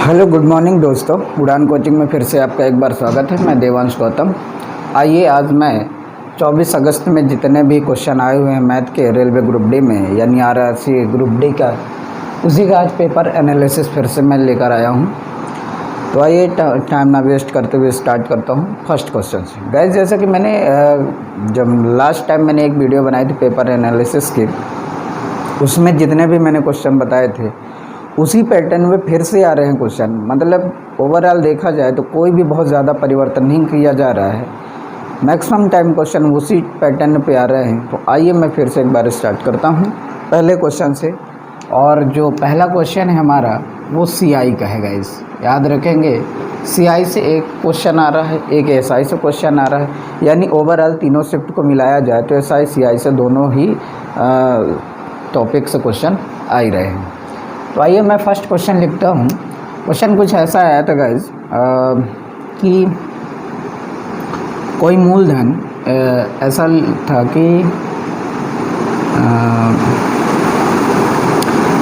Hello good morning दोस्तों, उड़ान coaching में फिर से आपका एक बार स्वागत है। मैं देवांश गौतम। आइए आज मैं 24 अगस्त में जितने भी क्वेश्चन आए हुए हैं मैथ के रेलवे ग्रुप डी में यानी आरआरसी ग्रुप डी का, उसी का आज पेपर एनालिसिस फिर से मैं लेकर आया हूं। तो आइए टाइम ना वेस्ट करते हुए स्टार्ट करता हूं फर्स्ट क्वेश्चन से। गाइस, जैसा कि मैंने जब लास्ट टाइम मैंने एक वीडियो बनाई थी पेपर एनालिसिस की, उसमें जितने भी मैंने क्वेश्चन बताए थे उसी पैटर्न में फिर से आ रहे हैं क्वेश्चन। मतलब ओवरऑल देखा जाए तो कोई भी बहुत ज़्यादा परिवर्तन नहीं किया जा रहा है। मैक्सिमम टाइम क्वेश्चन उसी पैटर्न पे आ रहे हैं। तो आइए मैं फिर से एक बार स्टार्ट करता हूं पहले क्वेश्चन से। और जो पहला क्वेश्चन है हमारा वो सीआई का है। गाइस याद रखेंगे, सीआई से एक क्वेश्चन आ रहा है, एक एसआई से क्वेश्चन आ रहा है। यानी ओवरऑल तीनों शिफ्ट को मिलाया जाए तो एसआई सीआई से दोनों ही टॉपिक से क्वेश्चन आ ही रहे हैं। तो आइए मैं फर्स्ट क्वेश्चन लिखता हूँ। क्वेश्चन कुछ ऐसा आया था गाइज कि कोई मूलधन ऐसा था कि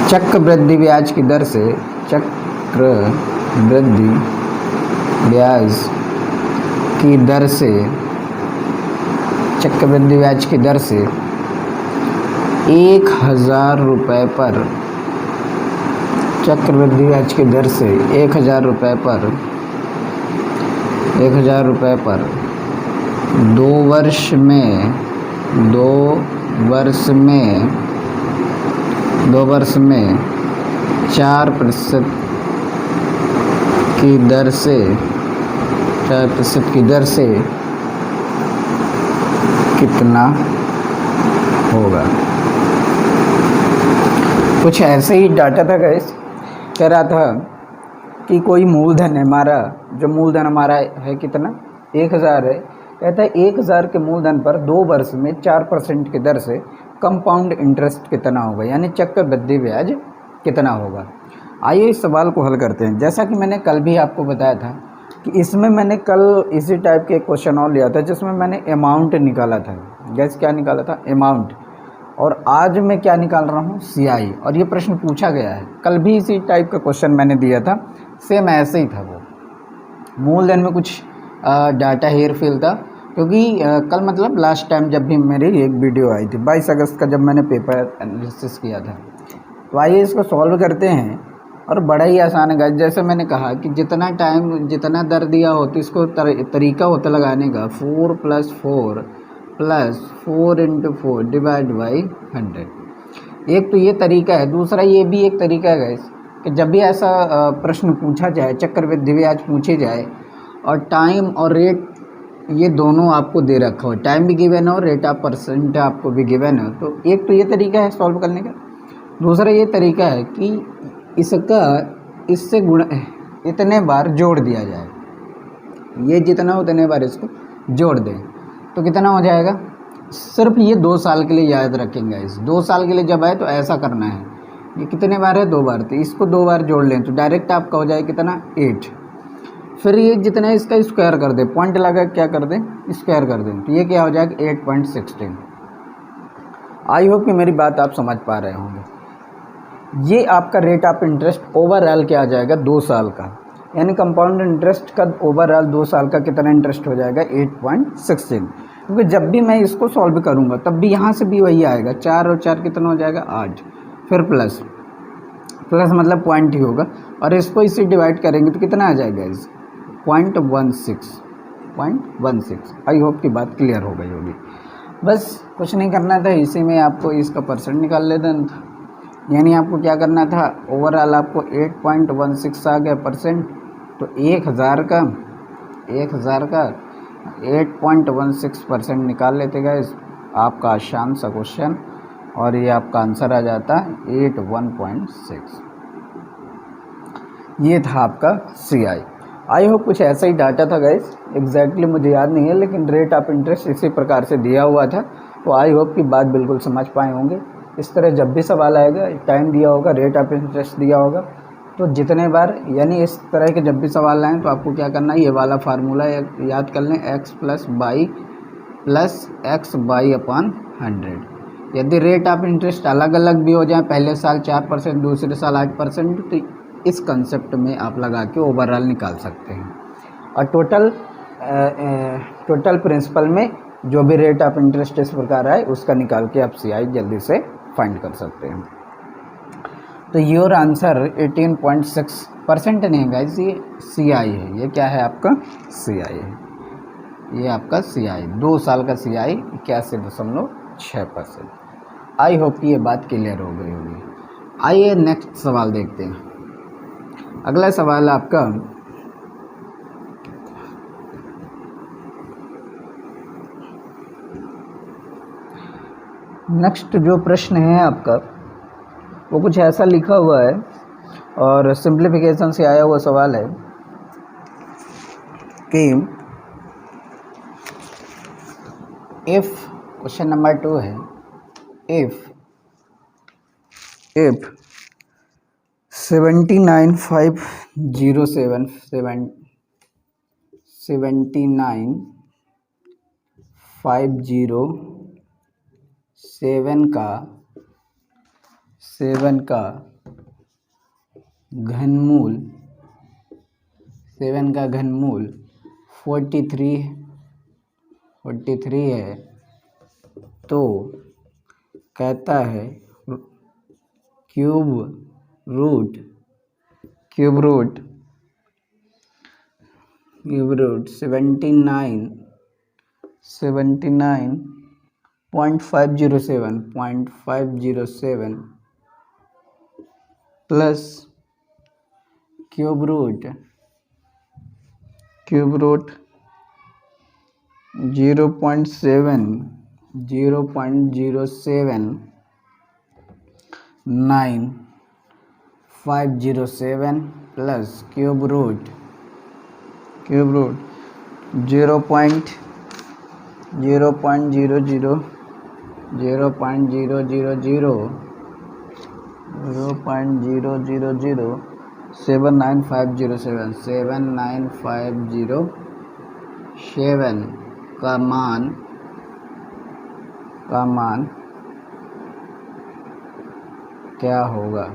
चक्रवृद्धि ब्याज की दर से चक्रवृद्धि ब्याज की दर से 1,000 रुपये पर चक्रवृद्धि ब्याज की दर से 1,000 रुपये पर 2 वर्ष में 4% की दर से कितना होगा। कुछ ऐसे ही डाटा था गाइस। कह रहा था कि कोई मूलधन है हमारा, जो मूलधन हमारा है कितना 1,000 है। कहता है 1,000 के मूलधन पर 2 वर्ष में 4% की दर से कंपाउंड इंटरेस्ट कितना होगा, यानी चक्रवृद्धि ब्याज कितना होगा। आइए इस सवाल को हल करते हैं। जैसा कि मैंने कल भी आपको बताया था कि इसमें मैंने कल इसी टाइप के क्वेश्चन और लिया था जिसमें मैंने अमाउंट निकाला था। गैस क्या निकाला था? अमाउंट। और आज मैं क्या निकाल रहा हूँ? सीआई। और ये प्रश्न पूछा गया है। कल भी इसी टाइप का क्वेश्चन मैंने दिया था, सेम ऐसे ही था। वो मूलधन में कुछ डाटा हेर फेर था, क्योंकि कल मतलब लास्ट टाइम जब भी मेरी एक वीडियो आई थी 22 अगस्त का, जब मैंने पेपर एनालिसिस किया था। तो आइए इसको सॉल्व करते हैं। और बड़ा ही आसान है गाइस। जैसे मैंने कहा कि जितना टाइम जितना दर दिया हो तो इसको तरीका होता लगाने का 4 + 4 + 4 × 4 डिवाइड बाई 100। एक तो ये तरीका है। दूसरा ये भी एक तरीका है गाइस कि जब भी ऐसा प्रश्न पूछा जाए, चक्रवृद्धि ब्याज पूछे जाए और टाइम और रेट ये दोनों आपको दे रखा हो, टाइम भी गिवन है और रेट ऑफ परसेंट आपको भी गिवन है, तो एक तो ये तरीका है सॉल्व करने का। दूसरा ये तरीका है कि इससे गुणा इतने बार जोड़ दिया जाए, ये जितना उतने बार इसको जोड़ दें तो कितना हो जाएगा। सिर्फ ये 2 साल के लिए याद रखेंगे। इस 2 साल के लिए जब आए तो ऐसा करना है। ये कितने बार है? 2 बार। तो इसको 2 बार जोड़ लें तो डायरेक्ट आपका हो जाए कितना? 8। फिर ये जितना इसका स्क्वायर कर दें, पॉइंट लगा क्या कर दें? स्क्वायर कर दें, तो ये क्या हो जाएगा? 8.16। आई होप कि मेरी बात आप समझ पा रहे होंगे। ये आपका रेट ऑफ इंटरेस्ट ओवरऑल क्या आ जाएगा? 2 साल का, यानी कंपाउंड इंटरेस्ट का ओवरऑल 2 साल का कितना इंटरेस्ट हो जाएगा? 8.16। क्योंकि जब भी मैं इसको सॉल्व करूँगा तब भी यहाँ से भी वही आएगा। 4 और 4 कितना हो जाएगा? 8। फिर प्लस मतलब पॉइंट ही होगा, और इसको इससे डिवाइड करेंगे तो कितना आ जाएगा? इस 0.16। आई होप की बात क्लियर हो गई होगी। बस कुछ नहीं करना था, इसी में आपको इसका परसेंट निकाल लेना था। यानी आपको क्या करना था? ओवरऑल आपको 8.16 आ गया परसेंट, तो 1,000 का 8.16% निकाल लेते गाइस। आपका आसान सा क्वेश्चन, और ये आपका आंसर आ जाता है 81.6। ये था आपका सीआई। आई होप कुछ ऐसा ही डाटा था गाइस। एग्जैक्टली मुझे याद नहीं है, लेकिन रेट ऑफ इंटरेस्ट इसी प्रकार से दिया हुआ था। तो आई होप की बात बिल्कुल समझ पाए होंगे। इस तरह जब भी सवाल आएगा, टाइम दिया होगा, रेट ऑफ इंटरेस्ट दिया होगा, तो जितने बार, यानी इस तरह के जब भी सवाल आएँ तो आपको क्या करना है? ये वाला फार्मूला याद कर लें, x + y + x y/100। यदि रेट ऑफ इंटरेस्ट अलग अलग भी हो जाए, पहले साल 4%, दूसरे साल 8%, तो इस कंसेप्ट में आप लगा के ओवरऑल निकाल सकते हैं। और टोटल प्रिंसिपल में जो भी रेट ऑफ इंटरेस्ट इस प्रकार है उसका निकाल के आप CI जल्दी से फाइंड कर सकते हैं। तो योर आंसर 18.6% नहीं है गाइस, ये CI है। ये क्या है आपका CI है, ये आपका CI 2 साल का CI 81.6%। आई होप कि ये बात क्लियर हो गई होगी। आइए नेक्स्ट सवाल देखते हैं। अगला सवाल आपका नेक्स्ट जो प्रश्न है आपका वो कुछ ऐसा लिखा हुआ है और सिंप्लीफिकेशन से आया हुआ सवाल है कि इफ, क्वेश्चन नंबर 2 है, इफ 7 का घनमूल 43 है, तो कहता है cube root 79.507 plus cube root 0.079 plus cube root 0.000795007 का मान क्या होगा।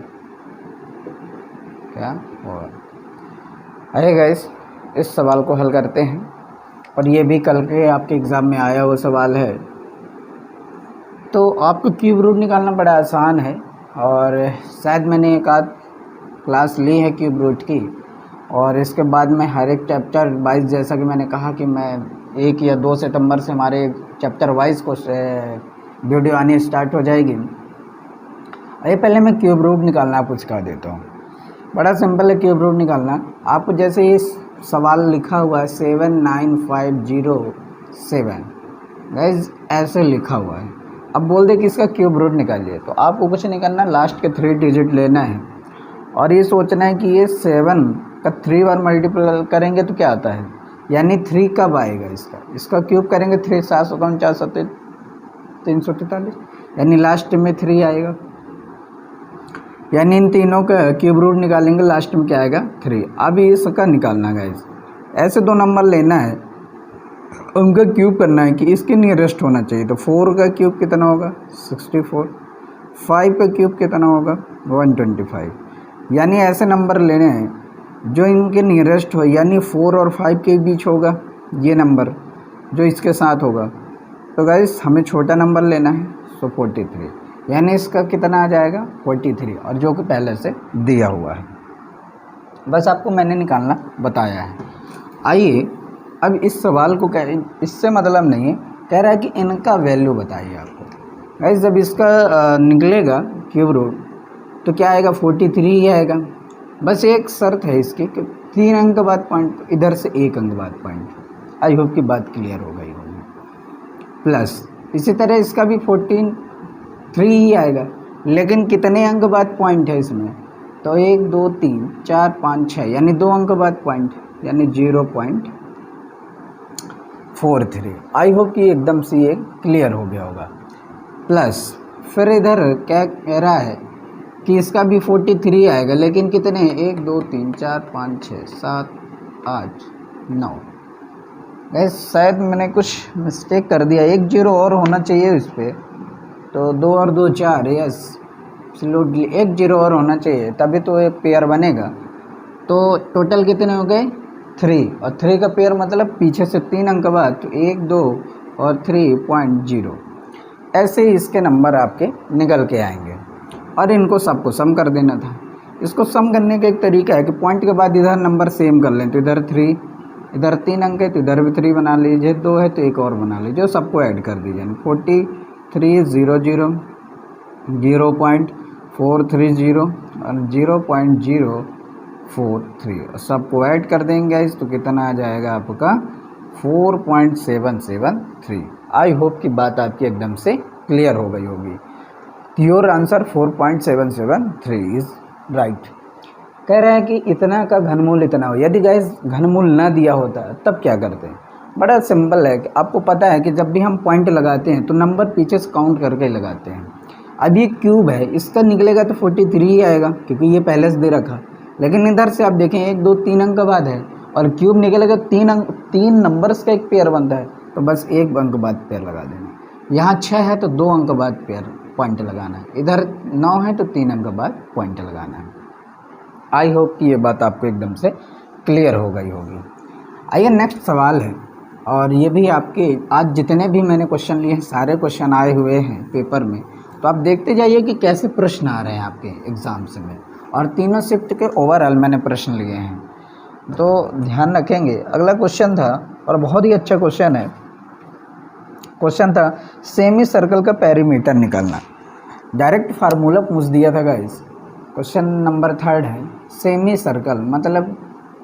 आइए गाइस इस सवाल को हल करते हैं, और ये भी कल के आपके एग्ज़ाम में आया हुआ सवाल है। तो आपको क्यूब रूट निकालना बड़ा आसान है, और शायद मैंने एक आध क्लास ली है क्यूब रूट की, और इसके बाद में हर एक चैप्टर वाइज, जैसा कि मैंने कहा कि मैं 1 या 2 सितंबर से हमारे चैप्टर वाइज को वीडियो आनी स्टार्ट हो जाएगी। ये पहले मैं क्यूब रूट निकालना आपको सिखा देता हूँ। बड़ा सिंपल है क्यूब रूट निकालना। आपको जैसे ये सवाल लिखा हुआ है 79507 गाइस, ऐसे लिखा हुआ है। अब बोल दे कि इसका क्यूब रूट निकालिए, तो आपको कुछ नहीं करना, लास्ट के 3 डिजिट लेना है और ये सोचना है कि ये 7 का 3 बार मल्टीपल करेंगे तो क्या आता है, यानी 3 कब आएगा। इसका क्यूब करेंगे 3 7 343, यानी लास्ट में 3 आएगा, यानी इन तीनों का क्यूब रूट निकालेंगे, लास्ट में क्या आएगा 3। अब इसका निकालना गाइस, ऐसे 2 नंबर लेना है, उनका क्यूब करना है कि इसके नियरेस्ट होना चाहिए। तो 4 का क्यूब कितना होगा 64, 5 का क्यूब कितना होगा 125, यानी ऐसे नंबर लेने हैं जो इनके नियरेस्ट हो, यानी 4 और 5 के बीच होगा ये नंबर जो इसके साथ होगा। तो गाइस हमें छोटा नंबर लेना है, सो 43, यानी इसका कितना आ जाएगा 43, और जो कि पहले से दिया हुआ है, बस आपको मैंने निकालना बताया है। आइए अब इस सवाल को इससे मतलब नहीं है, कह रहा है कि इनका वैल्यू बताइए आपको। गाइस जब इसका निकलेगा क्यूब रूट तो क्या आएगा 43 ही आएगा। बस एक शर्त है इसकी कि 3 अंक बाद पॉइंट, इधर से 1 अंक बाद पॉइंट। आई होप की बात क्लियर हो गई होगी। प्लस इसी तरह इसका भी 43 ही आएगा, लेकिन कितने अंक बाद पॉइंट है इसमें, तो 1 2 3 4 5 6, यानी 2 अंक बाद पॉइंट, यानी 0.43। आई होप कि एकदम से ये क्लियर हो गया होगा। प्लस फिर इधर क्या कह रहा है कि इसका भी 43 आएगा, लेकिन कितने हैं 1 2 3 4 5 6 7 8 9। गैस शायद मैंने कुछ मिस्टेक कर दिया, 1 0 और होना चाहिए इस पर, तो 2 और 2 4, यस एब्सोल्युटली एक जीरो और होना चाहिए तभी तो एक पेयर बनेगा। तो टोटल कितने हो गए 3, और 3 का पेयर मतलब पीछे से 3 अंक बाद, तो 1 2 और 3.0 ऐसे ही इसके नंबर आपके निकल के आएंगे। और इनको सबको सम कर देना था। इसको सम करने का एक तरीका है कि पॉइंट के बाद इधर नंबर सेम कर लें, तो इधर 3, इधर 3 अंक है तो इधर भी 3 बना लीजिए, 2 है तो एक और बना लीजिए, सबको ऐड कर दीजिए। 4300 0.430 और 0.043 सबको ऐड कर देंगे तो कितना आ जाएगा आपका 4.773। आई होप कि बात आपकी एकदम से क्लियर हो गई होगी। Your answer 4.773 is right. कह रहे हैं कि इतना का घनमूल इतना हो। यदि गाइस घनमूल ना दिया होता तब क्या करते हैं? बड़ा सिंपल है कि आपको पता है कि जब भी हम पॉइंट लगाते हैं तो नंबर पीछे से काउंट करके लगाते हैं। अब ये क्यूब है, इसका निकलेगा तो 43 ही आएगा क्योंकि ये पहले से दे रखा। लेकिन इधर से आप देखें 1 2 3 अंक बाद है और क्यूब निकलेगा 3 नंबर्स का एक पेयर बनता है, तो बस 1 अंक बाद पेयर लगा देना। यहाँ 6 है तो 2 अंक बाद पेयर पॉइंट लगाना है, इधर 9 है तो 3 अंक बाद पॉइंट लगाना है। आई होप कि ये बात आपको एकदम से क्लियर हो गई होगी। आइए नेक्स्ट सवाल है, और ये भी आपके आज जितने भी मैंने क्वेश्चन लिए हैं सारे क्वेश्चन आए हुए हैं पेपर में, तो आप देखते जाइए कि कैसे प्रश्न आ रहे हैं आपके एग्ज़ाम्स में। और तीनों शिफ्ट के ओवरऑल मैंने प्रश्न लिए हैं, तो ध्यान रखेंगे। अगला क्वेश्चन था और बहुत ही अच्छा क्वेश्चन है। क्वेश्चन था सेमी सर्कल का पेरीमीटर निकालना। डायरेक्ट फार्मूला पूछ दिया था गाइस। क्वेश्चन नंबर 3 है, सेमी सर्कल मतलब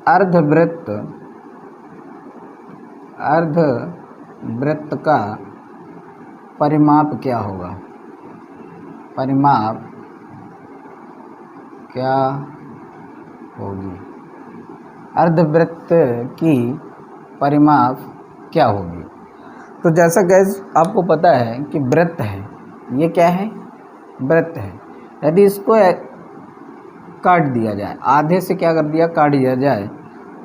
अर्धवृत्त का परिमाप क्या होगा? परिमाप क्या होगी? अर्धवृत्त की परिमाप क्या होगी? तो जैसा गैस आपको पता है कि वृत्त है, ये क्या है? वृत्त है। यदि इसको काट दिया जाए, आधे से क्या कर दिया, काट दिया जाए,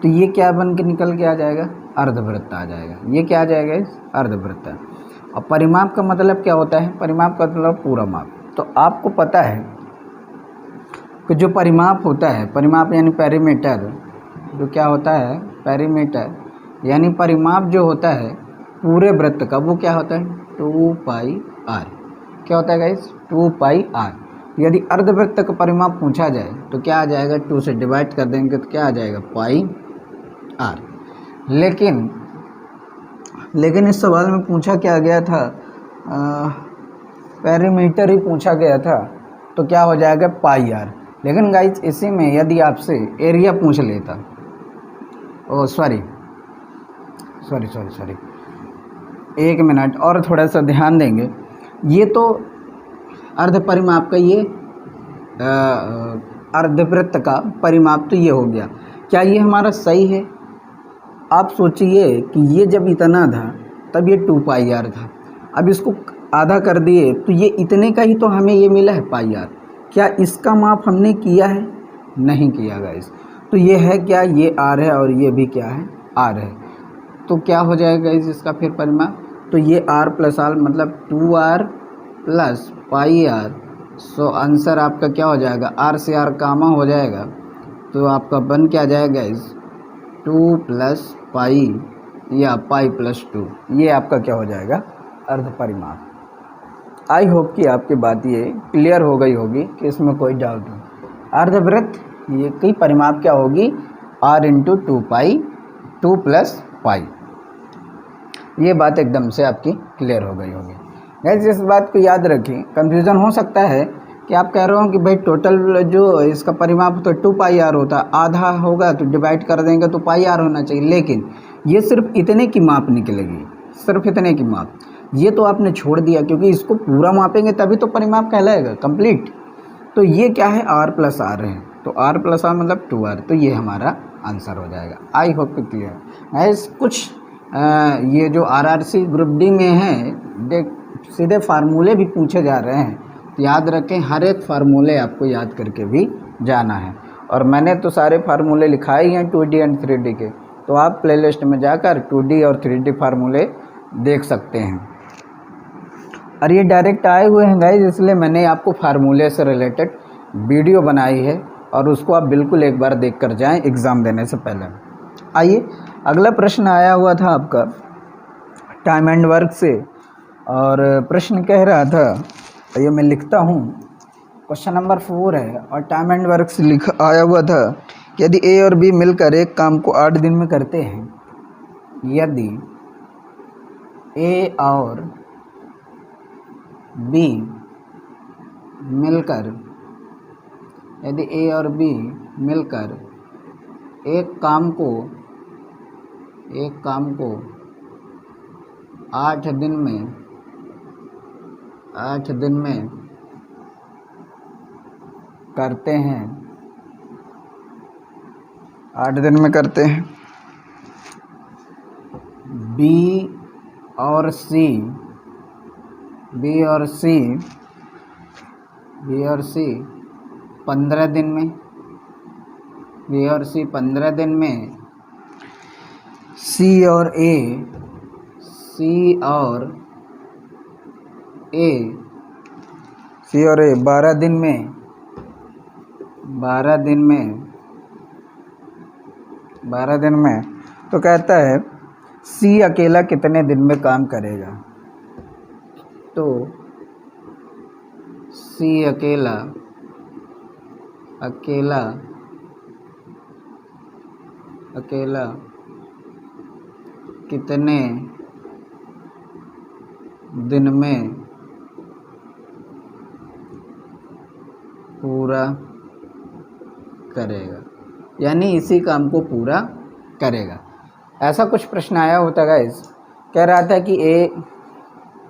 तो ये क्या बन के निकल के आ जाएगा? अर्धवृत्त आ जाएगा। ये क्या आ जाएगा? अर्धवृत्त। और परिमाप का मतलब क्या होता है? परिमाप का मतलब पूरा माप। तो आपको पता है कि जो परिमाप होता है, परिमाप यानी पेरीमीटर, जो क्या होता है? पेरीमीटर यानी परिमाप जो होता है पूरे वृत्त का, वो क्या होता है? 2πr। क्या होता है गाइस? 2πr। यदि अर्धवृत्त का परिमाप पूछा जाए तो क्या आ जाएगा? 2 से डिवाइड कर देंगे तो क्या आ जाएगा? πr। लेकिन इस सवाल में पूछा क्या गया था? पेरीमीटर ही पूछा गया था, तो क्या हो जाएगा? πr। लेकिन गाइस इसी में यदि आपसे एरिया पूछ लेता, सॉरी, एक मिनट और थोड़ा सा ध्यान देंगे। ये तो अर्ध परिमाप का, ये अर्धवृत्त का परिमाप तो ये हो गया। क्या ये हमारा सही है? आप सोचिए कि ये जब इतना था तब ये 2πr था, अब इसको आधा कर दिए तो ये इतने का ही तो हमें ये मिला है πr। क्या इसका माप हमने किया है? नहीं किया गाइस। तो ये है क्या? ये r है और ये भी क्या है? r है। तो क्या हो जाएगा गाइस इसका फिर परिमाप? तो ये r प्लस r मतलब 2r plus πr। So answer आपका क्या हो जाएगा? r से r कामा हो जाएगा, तो आपका बन क्या जाएगा गाइस? 2 प्लस पाई या पाई प्लस 2। ये आपका क्या हो जाएगा? अर्ध परिमाप। आई होप कि आपकी बात ये क्लियर हो गई होगी कि इसमें कोई डाउट नहीं। अर्धवृत्त ये की परिमाप क्या होगी? r into 2π, 2 plus pi. ये बात एकदम से आपकी क्लियर हो गई होगी। गाइस इस बात को याद रखें, कंफ्यूजन हो सकता है कि आप कह रहे हो कि भाई टोटल जो इसका परिमाप तो 2πr होता, आधा होगा तो डिवाइड कर देंगे तो πr होना चाहिए, लेकिन ये सिर्फ इतने की माप निकलेगी, सिर्फ इतने की माप। ये तो आपने छोड़ दिया क्योंकि इसको पूरा मापेंगे तभी तो परिमाप कहलाएगा कंप्लीट। तो ये क्या है? r प्लस r है, तो r प्लस r मतलब 2r, तो ये हमारा आंसर हो जाएगा। आई होप कि क्लियर है। कुछ ये जो RRC ग्रुप डी में है, सीधे फार्मूले भी पूछे जा रहे हैं, तो याद रखें हर एक फार्मूले आपको याद करके भी जाना है। और मैंने तो सारे फार्मूले लिखाए ही हैं 2D एंड 3D के, तो आप प्लेलिस्ट में जाकर 2D और 3D फार्मूले देख सकते हैं। और ये डायरेक्ट आए हुए हैं गाइस, इसलिए मैंने आपको फार्मूले से रिलेटेड वीडियो बनाई है और उसको आप बिल्कुल एक बार देख कर जाएँ एग्ज़ाम देने से पहले। आइए, अगला प्रश्न आया हुआ था आपका टाइम एंड वर्क से, और प्रश्न कह रहा था, ये मैं लिखता हूँ, क्वेश्चन नंबर 4 है और टाइम एंड वर्क से लिखा आया हुआ था कि यदि ए और बी मिलकर एक काम को 8 दिन में करते हैं, यदि ए और बी मिलकर एक काम को 8 दिन में करते हैं, 8 दिन में करते हैं, बी और सी 15 दिन में, सी और ए 12 दिन में, 12 दिन में। तो कहता है सी अकेला कितने दिन में काम करेगा? तो सी अकेला कितने दिन में पूरा करेगा, यानी इसी काम को पूरा करेगा। ऐसा कुछ प्रश्न आया होता गाइस, कह रहा था कि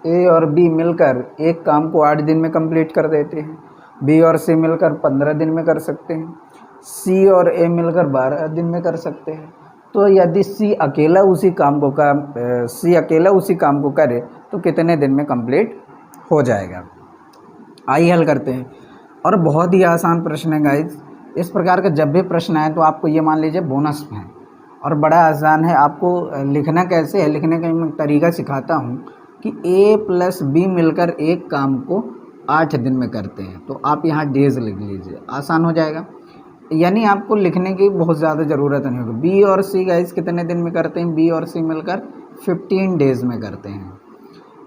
ए और बी मिलकर एक काम को 8 दिन में कंप्लीट कर देते हैं, बी और सी मिलकर 15 दिन में कर सकते हैं, सी और ए मिलकर 12 दिन में कर सकते हैं। तो यदि सी अकेला उसी काम को करे तो कितने दिन में कंप्लीट हो जाएगा? आइए हल करते हैं। और बहुत ही आसान प्रश्न है गाइस, इस प्रकार का जब भी प्रश्न आए तो आपको ये मान लीजिए बोनस है, और बड़ा आसान है। आपको लिखना कैसे है, लिखने का मैं तरीका सिखाता हूँ कि ए प्लस बी मिलकर एक काम को 8 दिन में करते हैं, तो आप यहाँ डेज लिख लीजिए, आसान हो जाएगा। यानी आपको लिखने की बहुत ज़्यादा ज़रूरत नहीं होगी। बी और सी गाइस कितने दिन में करते हैं? बी और सी मिलकर 15 डेज़ में करते हैं।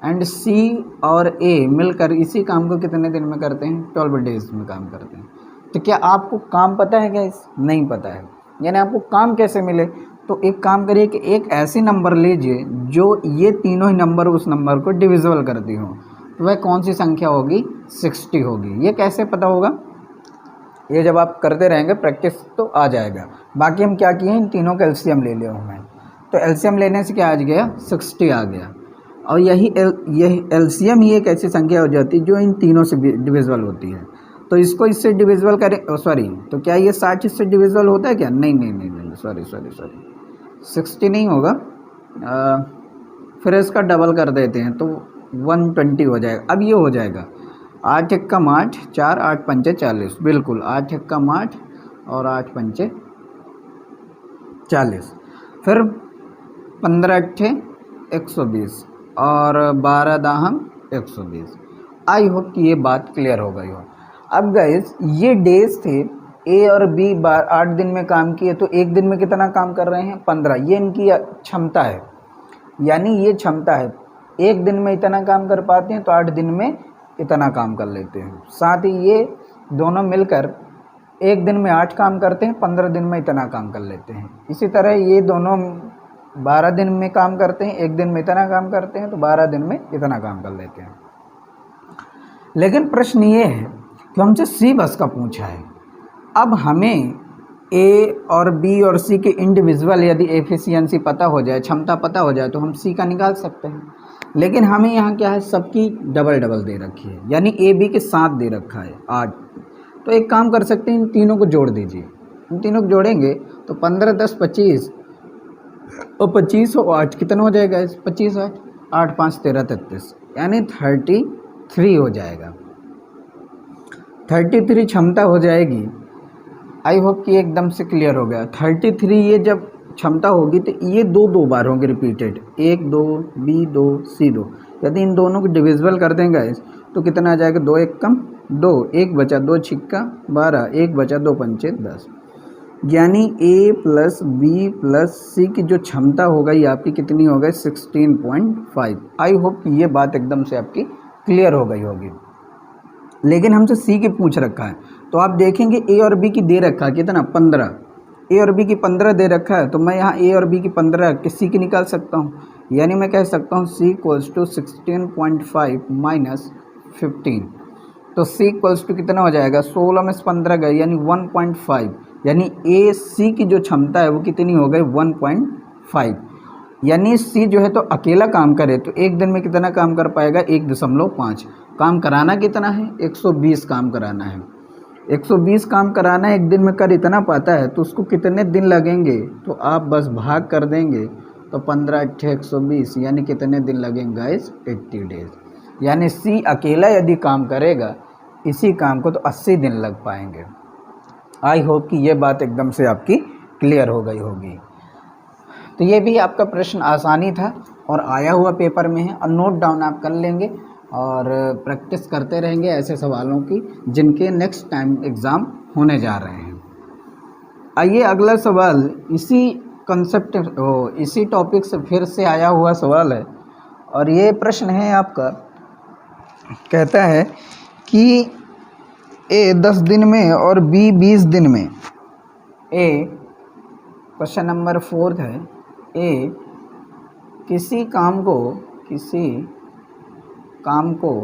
एंड सी और ए मिलकर इसी काम को कितने दिन में करते हैं? 12 डेज़ में काम करते हैं। तो क्या आपको काम पता है गाइस? नहीं पता है। यानी आपको काम कैसे मिले? तो एक काम करिए कि एक ऐसी नंबर लीजिए जो ये तीनों ही नंबर उस नंबर को डिविजिबल करती हो। तो वह कौन सी संख्या होगी? 60 होगी। ये कैसे पता होगा? ये जब आप करते रहेंगे प्रैक्टिस तो आ जाएगा। बाकी हम क्या किए, इन तीनों का एलसीएम ले लिया हमें, तो एलसीएम लेने से क्या आ गया? 60 आ गया। और यही एलसीएम ही एक ऐसी संख्या हो जाती है जो इन तीनों से डिविजिबल होती है। तो इसको इससे डिविजिबल करें, सॉरी, तो क्या ये 60 इससे डिविजिबल होता है क्या? नहीं, सॉरी 60 नहीं होगा। फिर इसका डबल कर देते हैं तो 120 हो जाएगा। अब ये हो जाएगा 8 एकम 8, 4 8 पंचे 40, बिल्कुल 8 एकम 8 और 8 पंचे 40। फिर 15 अट्ठे 120 और 12 दाहम 120। आई होप कि ये बात क्लियर हो गई हो। अब गाइस ये डेज थे, ए और बी 8 दिन में काम किए, तो एक दिन में कितना काम कर रहे हैं? 15। ये इनकी क्षमता है, यानी ये क्षमता है, एक दिन में इतना काम कर पाते हैं तो 8 दिन में इतना काम कर लेते हैं। साथ ही ये दोनों मिलकर एक दिन में 8 काम करते हैं, 15 दिन में इतना काम कर लेते हैं। इसी तरह ये दोनों 12 दिन में काम करते हैं, एक दिन में इतना काम करते हैं, तो 12 दिन में इतना काम कर लेते हैं। लेकिन प्रश्न ये है कि हमसे सी बस का पूछा है। अब हमें ए और बी और सी के इंडिविजुअल यदि एफिशिएंसी पता हो जाए, क्षमता पता हो जाए, तो हम सी का निकाल सकते हैं। लेकिन हमें यहाँ क्या है, सबकी डबल डबल दे रखी है, यानी ए बी के साथ दे रखा है 8। तो एक काम कर सकते हैं, इन तीनों को जोड़ दीजिए। इन तीनों को जोड़ेंगे तो 15 10 25 और 25 और 8 कितना हो जाएगा? 25 8 8 5 13 33, यानी 33 हो जाएगा। 33 क्षमता हो जाएगी। आई होप कि एकदम से क्लियर हो गया। 33 ये जब क्षमता होगी तो ये दो बार होंगे रिपीटेड, 1 2 B 2 C 2, यदि इन दोनों को डिविजिबल कर देंगे गाइस तो कितना आ जाएगा, 2 1 कम 2, 1 बचा 2 छिक्का 12, 1 बचा 2 पंचे 10। यानी A प्लस बी प्लस सी की जो क्षमता हो गई आपकी कितनी हो गई, 16.5। आई होप कि ये बात एकदम से आपकी क्लियर हो गई होगी। लेकिन हमसे सी की पूछ रखा है, तो आप देखेंगे ए और बी की दे रखा है कितना, 15। ए और बी की 15 दे रखा है, तो मैं यहाँ ए और बी की 15 सी की निकाल सकता हूँ। यानी मैं कह सकता हूँ सी इक्वल्स टू 16.5 माइनस 15। तो सी इक्वल्स टू कितना हो जाएगा, 16 में से 15 गए यानी 1.5। यानी ए सी की जो क्षमता है वो कितनी हो गई, 1.5। यानी सी जो है तो अकेला काम करे तो एक दिन में कितना काम कर पाएगा, 1.5। काम कराना कितना है, 120 काम कराना है। 120 काम कराना है, एक दिन में कर इतना पाता है तो उसको कितने दिन लगेंगे, तो आप बस भाग कर देंगे तो 15 × 120 यानी कितने दिन लगेंगे गाइस, 80 डेज। यानी सी अकेला यदि काम करेगा इसी काम को तो 80 दिन लग पाएंगे। आई होप कि ये बात एकदम से आपकी क्लियर हो गई होगी। तो ये भी आपका प्रश्न आसानी था और आया हुआ पेपर में है, और नोट डाउन आप कर लेंगे और प्रैक्टिस करते रहेंगे ऐसे सवालों की जिनके नेक्स्ट टाइम एग्ज़ाम होने जा रहे हैं। आइए अगला सवाल इसी कंसेप्ट इसी टॉपिक से फिर से आया हुआ सवाल है, और ये प्रश्न है आपका, कहता है कि ए 10 दिन में और बी 20 दिन में। ए क्वेश्चन नंबर 4 है, ए किसी काम को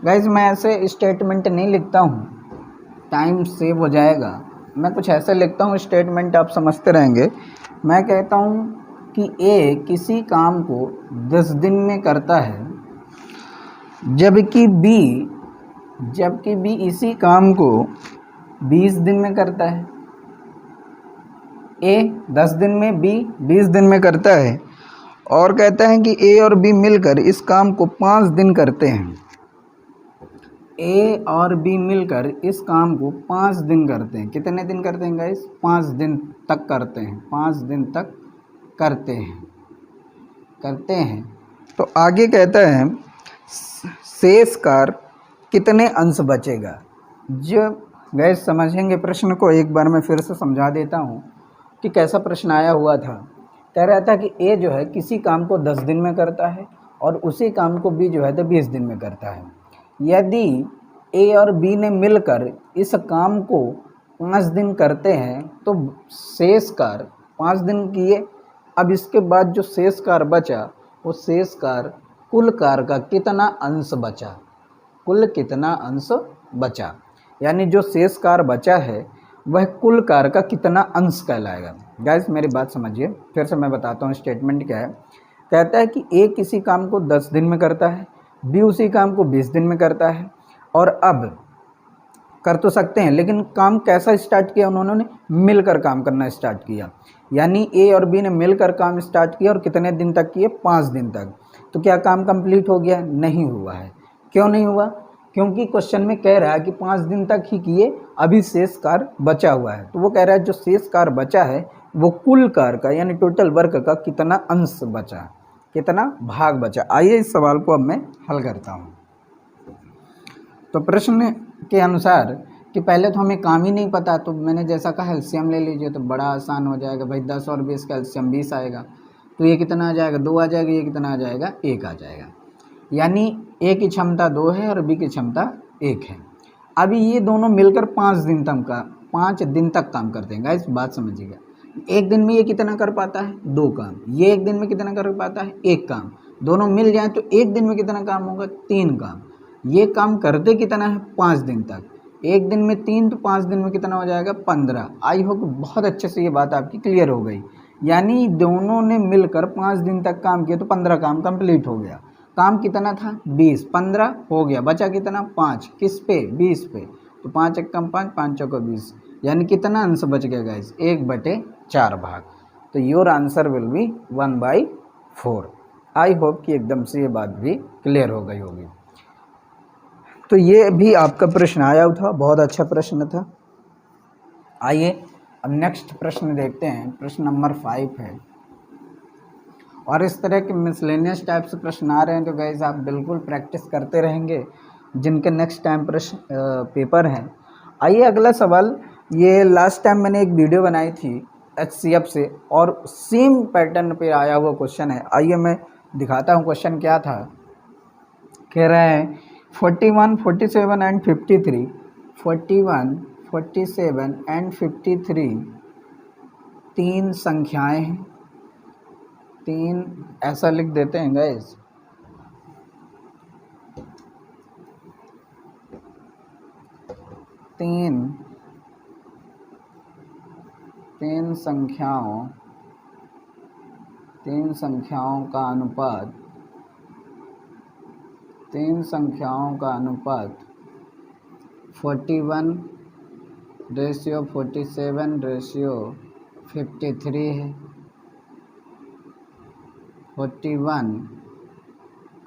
गाइज मैं ऐसे स्टेटमेंट नहीं लिखता हूँ, टाइम सेव हो जाएगा। मैं कुछ ऐसे लिखता हूँ, स्टेटमेंट आप समझते रहेंगे। मैं कहता हूँ कि ए किसी काम को 10 दिन में करता है, जबकि बी इसी काम को 20 दिन में करता है। ए 10 दिन में, बी 20 दिन में करता है, और कहता है कि ए और बी मिलकर इस काम को 5 दिन करते हैं। ए और बी मिलकर इस काम को 5 दिन करते हैं। कितने दिन करते हैं गाइस, 5 दिन तक करते हैं। 5 दिन तक करते हैं। तो आगे कहता है शेष कार्य कितने अंश बचेगा। जब गैस समझेंगे प्रश्न को, एक बार मैं फिर से समझा देता हूँ कि कैसा प्रश्न आया हुआ था। कह रहा था कि ए जो है किसी काम को 10 दिन में करता है और उसी काम को बी जो है तो 20 दिन में करता है। यदि ए और बी ने मिलकर इस काम को 5 दिन करते हैं तो शेष कार्य 5 दिन किए, अब इसके बाद जो शेष कार्य बचा वो शेष कार्य कुल कार्य का कितना अंश बचा, कुल कितना अंश बचा, यानी जो शेष कार्य बचा है वह कुल कार्य का कितना अंश कहलाएगा। गाइस मेरी बात समझिए, फिर से मैं बताता हूँ स्टेटमेंट क्या है। कहता है कि ए किसी काम को 10 दिन में करता है, बी उसी काम को 20 दिन में करता है, और अब कर तो सकते हैं लेकिन काम कैसा स्टार्ट किया उन्होंने, मिलकर काम करना स्टार्ट किया। यानी ए और बी ने मिलकर काम स्टार्ट किया और कितने दिन तक किए, 5 दिन तक। तो क्या काम कंप्लीट हो गया, नहीं हुआ है। क्यों नहीं हुआ, क्योंकि क्वेश्चन में कह रहा है कि 5 दिन तक ही किए, अभी शेष कार्य बचा हुआ है। तो वो कह रहा है जो शेष कार्य बचा है वो कुल कार्य का यानी टोटल वर्क का कितना अंश बचा, कितना भाग बचा। आइए इस सवाल को अब मैं हल करता हूँ। तो प्रश्न के अनुसार कि पहले तो हमें काम ही नहीं पता, तो मैंने जैसा कहा एलसीएम ले लीजिए तो बड़ा आसान हो जाएगा भाई। 10 और 20 का एलसीएम 20 आएगा, तो ये कितना आ जाएगा, 2 आ जाएगा। ये कितना आ जाएगा, 1 आ जाएगा। यानी ए की क्षमता 2 है और बी की क्षमता 1 है। अभी ये दोनों मिलकर 5 दिन तक काम करते हैं। गाइस बात समझिएगा, एक दिन में ये कितना कर पाता है, 2 काम। ये एक दिन में कितना कर पाता है, 1 काम। दोनों मिल जाए तो एक दिन में कितना काम होगा, 3 काम। ये काम करते कितना है, 5 दिन तक। एक दिन में 3 तो 5 दिन में कितना हो जाएगा, 15। आई होप बहुत अच्छे से ये बात आपकी क्लियर हो गई। यानी दोनों ने मिलकर 5 दिन तक काम किया तो 15 काम कंप्लीट हो गया। काम कितना था, 20, 15 हो गया, बचा कितना, 5। किस पे, 20 पे। तो 5 एक कम 5, 5 चौका 20, यानी कितना अंश बच गया गाइस, 1/4 भाग। तो your answer will be 1/4। I hope कि एकदम से ये बात भी क्लियर हो गई होगी। तो ये भी आपका प्रश्न आया था, बहुत अच्छा प्रश्न था। आइए अब नेक्स्ट प्रश्न देखते हैं। प्रश्न नंबर 5 है, और इस तरह के मिसलेनियस टाइप से प्रश्न आ रहे हैं तो गाइज आप बिल्कुल प्रैक्टिस करते रहेंगे जिनके नेक्स्ट टाइम प्रश्न पेपर हैं। आइए अगला सवाल, ये लास्ट टाइम मैंने एक वीडियो बनाई थी HCF से और सेम पैटर्न पे आया हुआ क्वेश्चन है। आइए मैं दिखाता हूँ क्वेश्चन क्या था। कह रहा है 41, 47 एंड 53, 41, 47 एंड 53 तीन संख्याएं हैं। तीन ऐसा लिख देते हैं गाइस, तीन संख्याओं का अनुपात, तीन संख्याओं का अनुपात 41 रेशियो 47 रेशियो 53 है। 41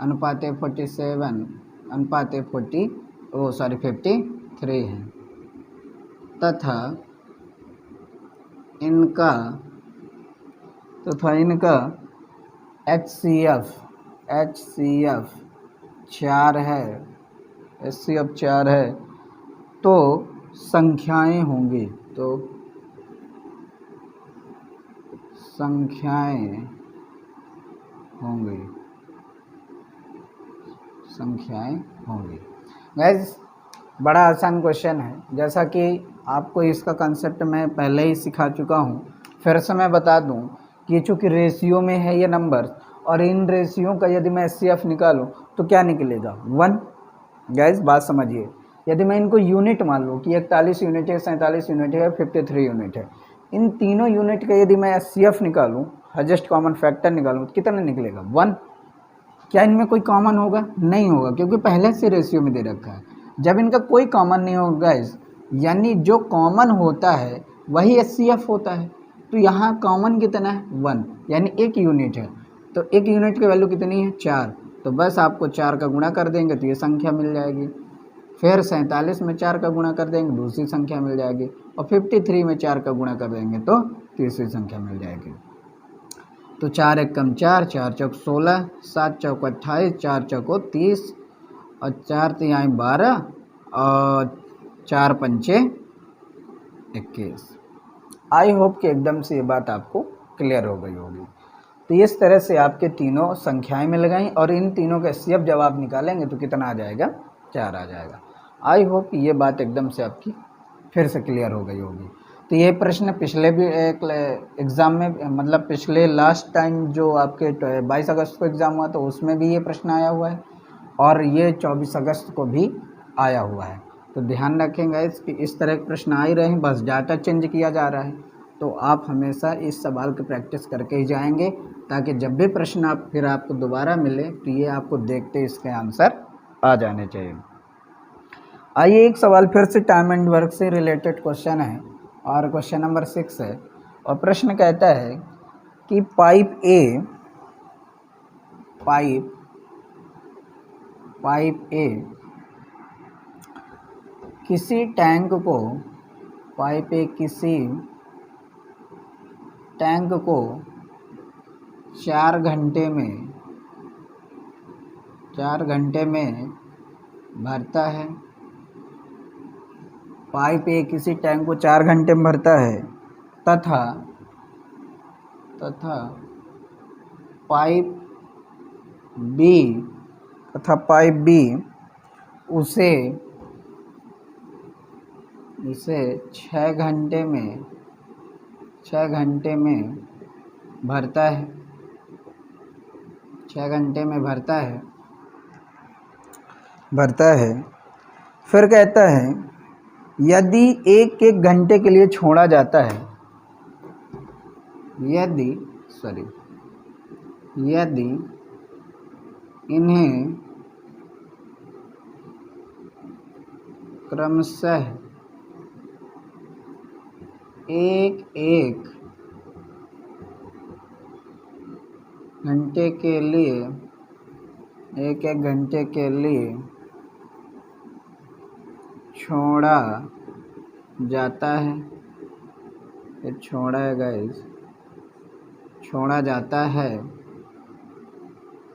अनुपाते 47 अनुपाते 53 है तथा इनका HCF 4 है, HCF 4 है तो संख्याएं होंगी, तो संख्याएं होंगी। गाइस बड़ा आसान क्वेश्चन है, जैसा कि आपको इसका कंसेप्ट मैं पहले ही सिखा चुका हूँ। फिर से मैं बता दूँ कि चूँकि रेशियो में है ये नंबर और इन रेशियो का यदि मैं HCF निकालूँ तो क्या निकलेगा 1। गाइस बात समझिए, यदि मैं इनको यूनिट मान लूँ कि 41 यूनिट है, 47 यूनिट है, 53 यूनिट है, इन तीनों यूनिट का यदि मैं HCF निकालूँ, हाईएस्ट कॉमन फैक्टर निकालूँ तो कितना निकलेगा 1। क्या इनमें कोई कॉमन होगा? नहीं होगा, क्योंकि पहले से रेशियो में दे रखा है। जब इनका कोई कॉमन नहीं होगा गाइस, यानी जो कॉमन होता है वही HCF होता है। तो यहाँ कॉमन कितना है 1, यानी एक यूनिट है, तो एक यूनिट की वैल्यू कितनी है 4। तो बस आपको 4 का गुणा कर देंगे तो ये संख्या मिल जाएगी। फिर 47 में 4 का गुणा कर देंगे दूसरी संख्या मिल जाएगी, और 53 में 4 का गुणा कर देंगे तो तीसरी संख्या मिल जाएगी। तो 4 एकम 4, 4 चौक 16, 7 चौक 28, 4 चौको 30 और 4 तिहाई 12 और 4 पंचे 21। आई होप कि एकदम से ये बात आपको क्लियर हो गई होगी। तो इस तरह से आपके तीनों संख्याएं मिल गई और इन तीनों का HCF जब आप निकालेंगे तो कितना आ जाएगा 4 आ जाएगा। आई होप कि ये बात एकदम से आपकी फिर से क्लियर हो गई होगी। तो ये प्रश्न पिछले भी एक एग्ज़ाम में, मतलब पिछले लास्ट टाइम जो आपके 22 अगस्त को एग्ज़ाम हुआ तो उसमें भी ये प्रश्न आया हुआ है और ये 24 अगस्त को भी आया हुआ है। तो ध्यान रखेंगे कि इस तरह के प्रश्न आ ही रहे हैं, बस डाटा चेंज किया जा रहा है। तो आप हमेशा इस सवाल की प्रैक्टिस करके ही जाएंगे ताकि जब भी प्रश्न आपको दोबारा मिले तो ये आपको देखते इसके आंसर आ जाने चाहिए। आइए एक सवाल फिर से टाइम एंड वर्क से रिलेटेड क्वेश्चन है और क्वेश्चन नंबर 6 है और प्रश्न कहता है कि पाइप ए किसी टैंक को 4 घंटे में भरता है। पाइप ए किसी टैंक को 4 घंटे में भरता है तथा पाइप बी उसे 6 घंटे में भरता है। 6 घंटे में भरता है। फिर कहता है यदि एक घंटे के लिए छोड़ा जाता है, यदि इन्हें क्रमशः एक घंटे के लिए छोड़ा जाता है, ये छोड़ा है गाइस, छोड़ा जाता है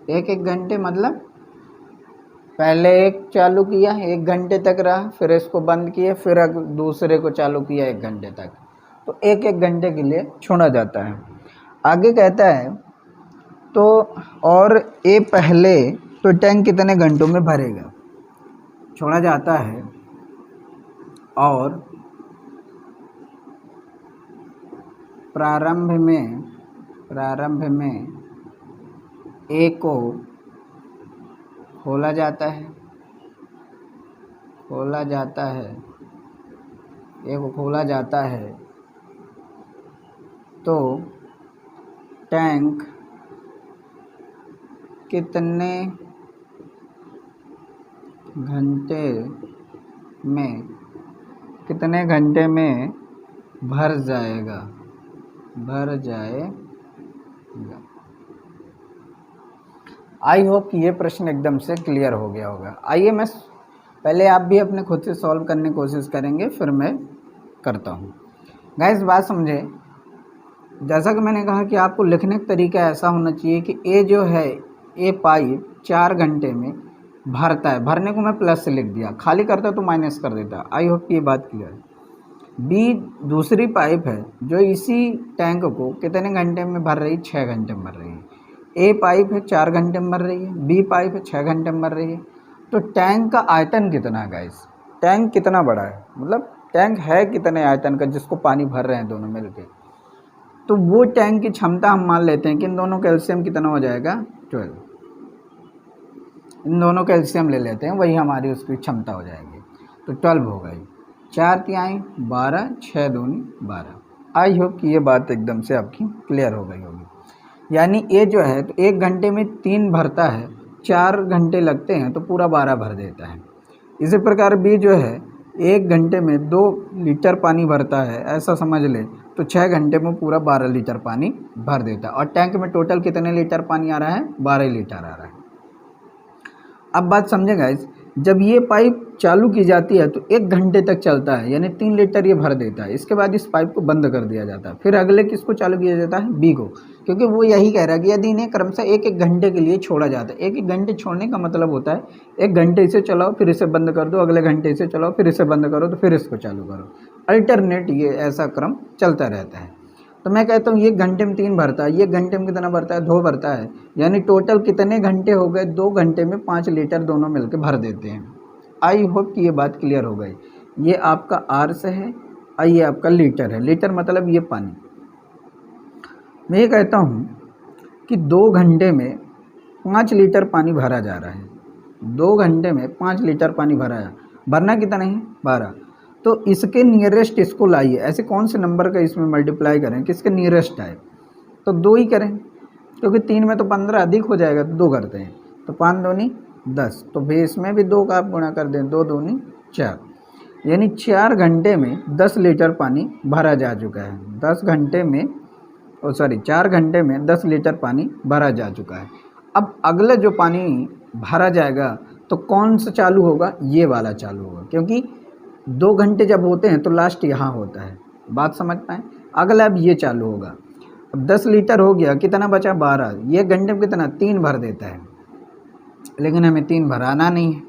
एक एक घंटे मतलब पहले एक चालू किया 1 घंटे तक रहा, फिर इसको बंद किया, फिर दूसरे को चालू किया 1 घंटे तक, तो एक एक घंटे के लिए छोड़ा जाता है। आगे कहता है तो और ए पहले तो टैंक कितने घंटों में भरेगा। छोड़ा जाता है और प्रारंभ में ए को खोला जाता है, ए को खोला जाता है तो टैंक कितने घंटे में भर जाएगा। आई होप कि ये प्रश्न एकदम से क्लियर हो गया होगा। आइए मैं पहले आप भी अपने खुद से सॉल्व करने की कोशिश करेंगे, फिर मैं करता हूँ। गाइस बात समझे, जैसा कि मैंने कहा कि आपको लिखने का तरीका ऐसा होना चाहिए कि ए जो है, ए पाइप 4 घंटे में भरता है, भरने को मैं प्लस से लिख दिया, खाली करता तो माइनस कर देता। आई होप कि ये बात क्लियर है। बी दूसरी पाइप है जो इसी टैंक को कितने घंटे में भर रही है, 6 घंटे में भर रही है। ए पाइप है 4 घंटे में भर रही है, बी पाइप है 6 घंटे में भर रही है। तो टैंक का आयतन कितना है गाइस, टैंक कितना बड़ा है, मतलब टैंक है कितने आयतन का जिसको पानी भर रहे हैं दोनों मिलके। तो वो टैंक की क्षमता हम मान लेते हैं कि इन दोनों कैल्शियम कितना हो जाएगा 12, इन दोनों कैल्शियम ले लेते हैं, वही हमारी उसकी क्षमता हो जाएगी। तो 12 हो गई, 4 तिहाई 12, 6 दूनी 12। आई होप कि ये बात एकदम से आपकी क्लियर हो गई होगी। यानी ए जो है तो 1 घंटे में 3 भरता है, 4 घंटे लगते हैं तो पूरा 12 भर देता है। इसी प्रकार बी जो है 1 घंटे में 2 लीटर पानी भरता है, ऐसा समझ ले, तो 6 घंटे में पूरा 12 लीटर पानी भर देता है। और टैंक में टोटल कितने लीटर पानी आ रहा है, 12 लीटर आ रहा है। अब बात समझे गाइस, जब ये पाइप चालू की जाती है तो 1 घंटे तक चलता है, यानी 3 लीटर ये भर देता है। इसके बाद इस पाइप को बंद कर दिया जाता है, फिर अगले किसको चालू किया जाता है, बी को, क्योंकि वो यही कह रहा है कि यदि इन्हें क्रमशः 1-1 घंटे के लिए छोड़ा जाता है। 1-1 घंटे छोड़ने का मतलब होता है 1 घंटे इसे चलाओ, फिर इसे बंद कर दो, अगले घंटे इसे चलाओ, फिर इसे बंद करो, तो फिर इसको चालू करो, अल्टरनेट ये ऐसा क्रम चलता रहता है। तो मैं कहता हूँ 1 घंटे में 3 भरता है, 1 घंटे में कितना भरता है, 2 भरता है, यानी टोटल कितने घंटे हो गए, 2 घंटे में 5 लीटर दोनों मिलकर भर देते हैं। आई होप कि ये बात क्लियर हो गई। ये आपका आर्स है और ये आपका लीटर है, लीटर मतलब ये पानी। मैं ये कहता हूँ कि 2 घंटे में 5 लीटर पानी भरा जा रहा है, 2 घंटे में 5 लीटर पानी भरा है, भरना कितना है 12। तो इसके नियरेस्ट इसको लाइए, ऐसे कौन से नंबर का इसमें मल्टीप्लाई करें किसके नियरेस्ट आए, तो 2 ही करें, क्योंकि 3 में तो 15 अधिक हो जाएगा, तो 2 करते हैं, तो 5 दूनी 10, तो फिर इसमें भी 2 का आप गुणा कर दें, 2 दूनी 4, यानी 4 घंटे में 10 लीटर पानी भरा जा चुका है। 4 घंटे में 10 लीटर पानी भरा जा चुका है। अब अगला जो पानी भरा जाएगा तो कौन सा चालू होगा, ये वाला चालू होगा, क्योंकि 2 घंटे जब होते हैं तो लास्ट यहाँ होता है, बात समझ पाए। अगला अब ये चालू होगा, अब 10 लीटर हो गया, कितना बचा 12, ये घंटे में कितना 3 भर देता है, लेकिन हमें 3 भराना नहीं है,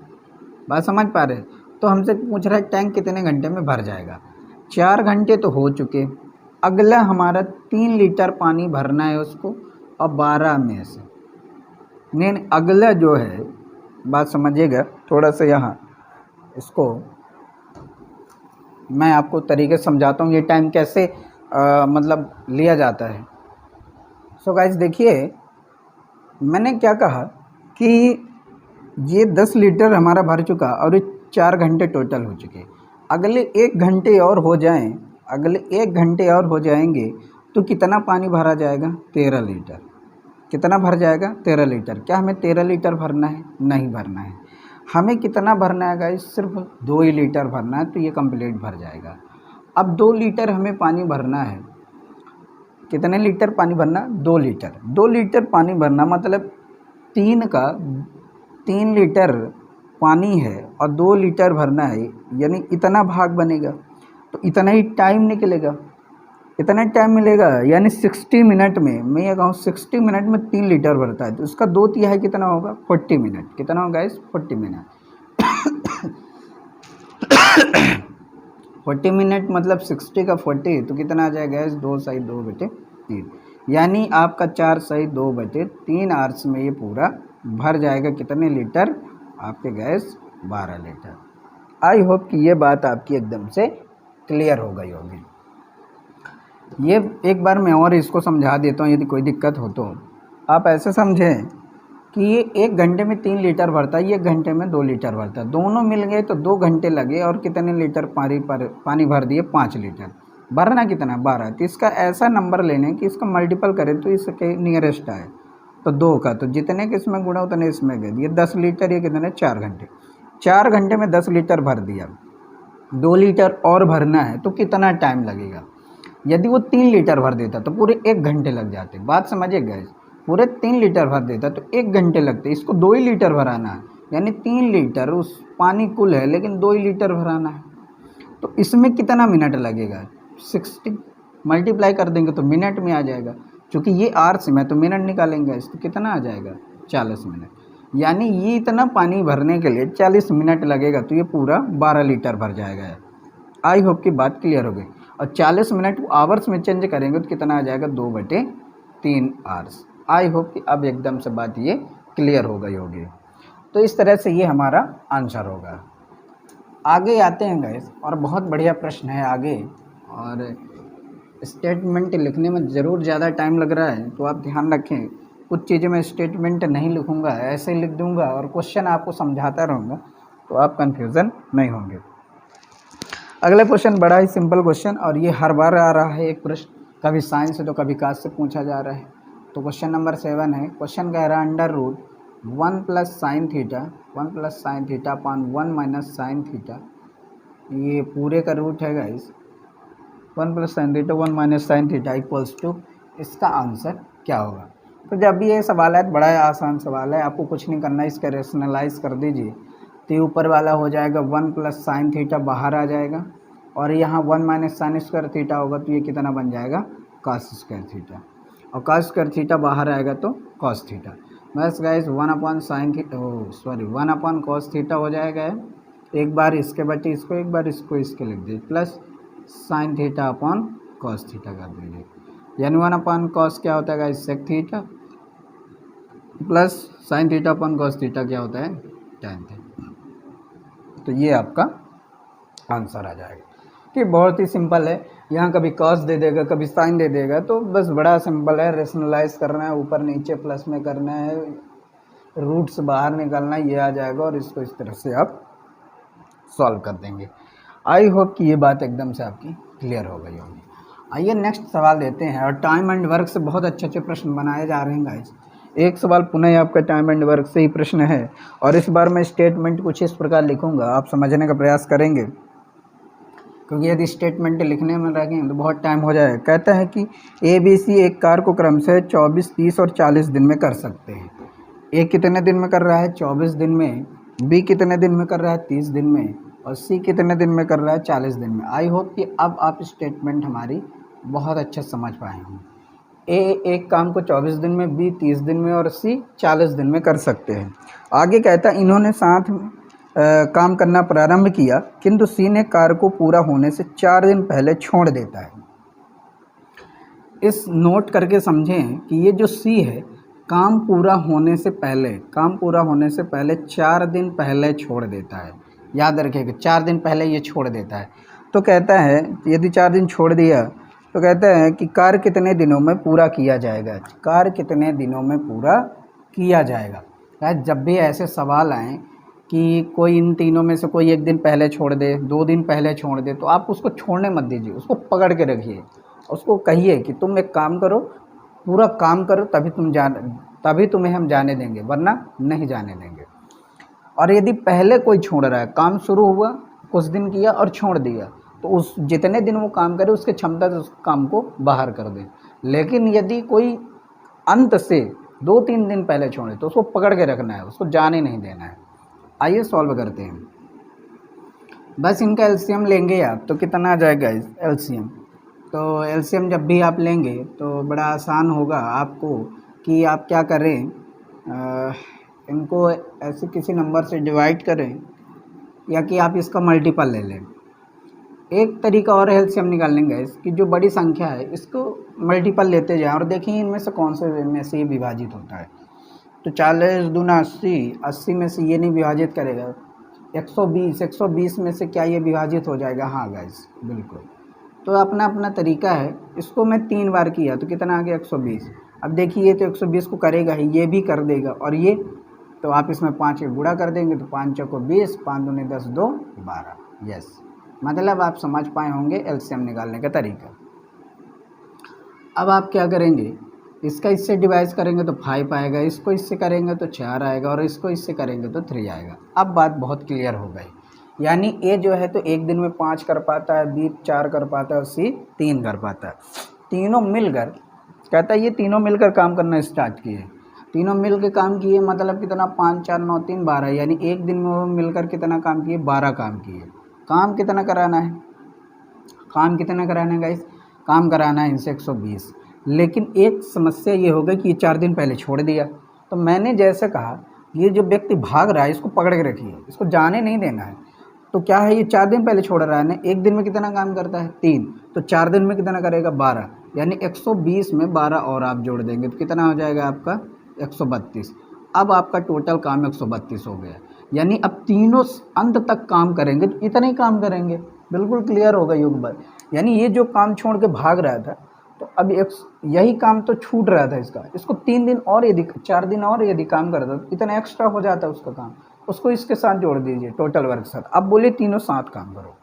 बात समझ पा रहे। तो हमसे पूछ रहा है टैंक कितने घंटे में भर जाएगा। 4 घंटे तो हो चुके, अगला हमारा 3 लीटर पानी भरना है उसको, और 12 में से नहीं, अगला जो है, बात समझिएगा थोड़ा सा, यहाँ इसको मैं आपको तरीके समझाता हूँ ये टाइम कैसे मतलब लिया जाता है। सो गाइस देखिए, मैंने क्या कहा कि ये 10 लीटर हमारा भर चुका और ये 4 घंटे टोटल हो चुके, अगले 1 घंटे और हो जाएं, अगले 1 घंटे और हो जाएंगे तो कितना पानी भरा जाएगा, 13 लीटर। कितना भर जाएगा, 13 लीटर। क्या हमें 13 लीटर भरना है, नहीं भरना है, हमें कितना भरना है गाइस, सिर्फ 2 ही लीटर भरना है, तो ये कंप्लीट भर जाएगा। अब 2 लीटर हमें पानी भरना है, कितने लीटर पानी भरना, 2 लीटर। 2 लीटर पानी भरना मतलब 3 लीटर पानी है और 2 लीटर भरना है, यानी इतना भाग बनेगा, तो इतना ही टाइम निकलेगा। इतना टाइम मिलेगा, यानी 60 मिनट में, मैं ये कहूँ 60 मिनट में 3 लीटर भरता है, तो उसका 2/3 कितना होगा, 40 मिनट। कितना होगा इस 40 मिनट 40 मिनट मतलब 60 का 40, तो कितना आ जाएगा गैस, 2/2/3, यानी आपका 4/2/3 आवर्स में ये पूरा भर जाएगा। कितने लीटर आपके गैस, 12 लीटर। आई होप कि ये बात आपकी एकदम से क्लियर हो गई होगी। ये एक बार मैं और इसको समझा देता हूँ, यदि कोई दिक्कत हो तो। आप ऐसे समझें कि ये 1 घंटे में 3 लीटर भरता है, ये 1 घंटे में 2 लीटर भरता है, दोनों मिल गए तो 2 घंटे लगे, और कितने लीटर पानी भर दिए, 5 लीटर। भरना कितना, 12। तो इसका ऐसा नंबर लेने कि इसका मल्टीपल करें तो इसके नियरेस्ट आए, तो 2 का, तो जितने के इसमें गुणा उतने इसमें गए, ये 10 लीटर, ये कितने, 4 घंटे। 4 घंटे में 10 लीटर भर दिया, 2 लीटर और भरना है तो कितना टाइम लगेगा। यदि वो 3 लीटर भर देता तो पूरे 1 घंटे लग जाते। बात समझिए गैस, पूरे 3 लीटर भर देता तो 1 घंटे लगते। इसको 2 ही लीटर भराना है, यानी 3 लीटर उस पानी कुल है, लेकिन 2 ही लीटर भराना है, तो इसमें कितना मिनट लगेगा, 60 मल्टीप्लाई कर देंगे तो मिनट में आ जाएगा। क्योंकि ये आवर्स में, तो मिनट निकालेंगे तो कितना आ जाएगा, 40 मिनट। यानी ये इतना पानी भरने के लिए 40 मिनट लगेगा, तो ये पूरा 12 लीटर भर जाएगा। आई होप की बात क्लियर हो गई। और 40 मिनट आवर्स में चेंज करेंगे तो कितना आ जाएगा, 2/3 आवर्स। आई होप कि अब एकदम से बात ये क्लियर हो गई होगी। तो इस तरह से ये हमारा आंसर होगा। आगे आते हैं गाइस, और बहुत बढ़िया प्रश्न है आगे, और स्टेटमेंट लिखने में ज़रूर ज़्यादा टाइम लग रहा है, तो आप ध्यान रखें, कुछ चीज़ें मैं स्टेटमेंट नहीं लिखूँगा, ऐसे ही लिख दूँगा और क्वेश्चन आपको समझाता रहूँगा, तो आप कन्फ्यूज़न नहीं होंगे। अगला क्वेश्चन बड़ा ही सिंपल क्वेश्चन, और ये हर बार आ रहा है एक प्रश्न, कभी साइंस से तो कभी कास्ट से पूछा जा रहा है। तो क्वेश्चन नंबर 7 है। क्वेश्चन कह रहा है √1 + sin theta 1 + sin theta upon 1 - sin theta, ये पूरे का रूट है guys, 1 + sin theta 1 - sin theta equals to, इसका आंसर क्या होगा। तो जब भी ये सवाल है, बड़ा आसान सवाल है, आपको कुछ नहीं करना है, इसका रेशनलाइज कर दीजिए, तो ये ऊपर वाला हो जाएगा 1 + sin थीटा बाहर आ जाएगा, और यहाँ 1 - sin स्क्वायर थीटा होगा, तो ये कितना बन जाएगा, cos स्क्वायर थीटा, और cos स्क्वायर थीटा बाहर आएगा तो cos थीटा। बस गाइस 1 / cos थीटा हो जाएगा। एक बार इसके बटे इसको, एक बार इसको इसके लिख दीजिए, plus sin theta upon cos theta कर दीजिए, यानी 1 / cos क्या होता है guys, sec theta, plus sin theta upon cos theta क्या होता है, tan थीटा। तो ये आपका आंसर आ जाएगा। कि बहुत ही सिंपल है, यहाँ कभी कॉस दे देगा, कभी साइन दे देगा, तो बस बड़ा सिंपल है, रेशनलाइज करना है, ऊपर नीचे प्लस में करना है, रूट्स बाहर निकालना है, ये आ जाएगा, और इसको इस तरह से आप सॉल्व कर देंगे। आई होप कि ये बात एकदम से आपकी क्लियर हो गई होगी। आइए नेक्स्ट सवाल देते हैं, और टाइम एंड वर्क से बहुत अच्छे अच्छे प्रश्न बनाए जा रहे हैं गाइस। एक सवाल पुनः आपका टाइम एंड वर्क से ही प्रश्न है, और इस बार मैं स्टेटमेंट कुछ इस प्रकार लिखूंगा, आप समझने का प्रयास करेंगे, क्योंकि यदि स्टेटमेंट लिखने में लगेंगे तो बहुत टाइम हो जाएगा। कहता है कि ABC एक कार को क्रमशः 24, 30 और 40 दिन में कर सकते हैं। ए कितने दिन में कर रहा है, 24 दिन में, बी कितने दिन में कर रहा है, 30 दिन में, और सी कितने दिन में कर रहा है, 40 दिन में। आई होप कि अब आप स्टेटमेंट हमारी बहुत अच्छा समझ पाए होंगे। ए एक काम को 24 दिन में, बी 30 दिन में, और सी 40 दिन में कर सकते हैं। आगे कहता है इन्होंने साथ में काम करना प्रारंभ किया, किंतु सी ने कार्य को पूरा होने से 4 दिन पहले छोड़ देता है। इस नोट करके समझें कि ये जो सी है, काम पूरा होने से पहले 4 दिन पहले छोड़ देता है। याद रखिएगा, 4 दिन पहले ये छोड़ देता है। तो कहता है यदि 4 दिन छोड़ दिया, तो कहता है कि कार्य कितने दिनों में पूरा किया जाएगा, कार्य कितने दिनों में पूरा किया जाएगा। जब भी ऐसे सवाल आएँ कि कोई इन तीनों में से कोई एक दिन पहले छोड़ दे, 2 दिन पहले छोड़ दे, तो आप उसको छोड़ने मत दीजिए, उसको पकड़ के रखिए, उसको कहिए कि तुम एक काम करो, पूरा काम करो, तभी तुम्हें हम जाने देंगे, वरना नहीं जाने देंगे। और यदि पहले कोई छोड़ रहा है, काम शुरू हुआ, कुछ दिन किया और छोड़ दिया, तो उस जितने दिन वो काम करे उसके क्षमता से उस काम को बाहर कर दें। लेकिन यदि कोई अंत से 2-3 दिन पहले छोड़े, तो उसको पकड़ के रखना है, उसको जाने नहीं देना है। आइए सॉल्व करते हैं। बस इनका एलसीएम लेंगे आप, तो कितना आ जाएगा एलसीएम, तो एलसीएम जब भी आप लेंगे तो बड़ा आसान होगा आपको कि आप क्या करें, इनको ऐसे किसी नंबर से डिवाइड करें या कि आप इसका मल्टीपल ले लें। एक तरीका और है एलसीएम निकालने का, इसकी जो बड़ी संख्या है इसको मल्टीपल लेते जाएं और देखिए इनमें से कौन से में से ये विभाजित होता है। तो 40 दूना 80, 80 में से ये नहीं विभाजित करेगा। 120, 120 में से क्या ये विभाजित हो जाएगा? हाँ गाइस बिल्कुल। तो अपना अपना तरीका है। इसको मैं 3 बार किया तो कितना आ गया? 120। अब देखिए ये तो 120 को करेगा ही, ये भी कर देगा, और ये तो आप इसमें 5 के गुणा कर देंगे तो 5 चौको 20, 5 दूनी 10, 2 12। यस, मतलब आप समझ पाए होंगे एलसीएम निकालने का तरीका। अब आप क्या करेंगे, इसका इससे डिवाइड करेंगे तो 5 आएगा, इसको इससे करेंगे तो 4 आएगा, और इसको इससे करेंगे तो 3 आएगा। अब बात बहुत क्लियर हो गई। यानी ए जो है तो एक दिन में 5 कर पाता है, बी 4 कर पाता है, और सी 3 कर पाता है। तीनों मिलकर कहता है, ये तीनों मिलकर काम करना स्टार्ट किए। तीनों मिल के काम किए मतलब कितना? 5 4 9 3 12, यानी एक दिन में वो मिलकर कितना काम किए? 12 काम किए। काम कितना कराना है? काम कितना कराना है गाइस? काम कराना है इनसे 120। लेकिन एक समस्या ये हो गई कि ये 4 दिन पहले छोड़ दिया। तो मैंने जैसे कहा, ये जो व्यक्ति भाग रहा है इसको पकड़ के रखिए, इसको जाने नहीं देना है। तो क्या है, ये 4 दिन पहले छोड़ रहा है ना, एक दिन में कितना काम करता है? 3, तो 4 दिन में कितना करेगा? 12, यानी 120 में 12 और आप जोड़ देंगे तो कितना हो जाएगा आपका? 132। अब आपका टोटल काम 132 हो गया। यानी अब तीनों अंत तक काम करेंगे तो इतना ही काम करेंगे। बिल्कुल क्लियर होगा युगबल। यानी ये जो काम छोड़ के भाग रहा था, तो अब यही काम तो छूट रहा था इसका, इसको 3 दिन और यदि 4 दिन और यदि काम करता तो इतना एक्स्ट्रा हो जाता उसका काम, उसको इसके साथ जोड़ दीजिए टोटल वर्क साथ। अब बोलिए तीनों साथ काम करो।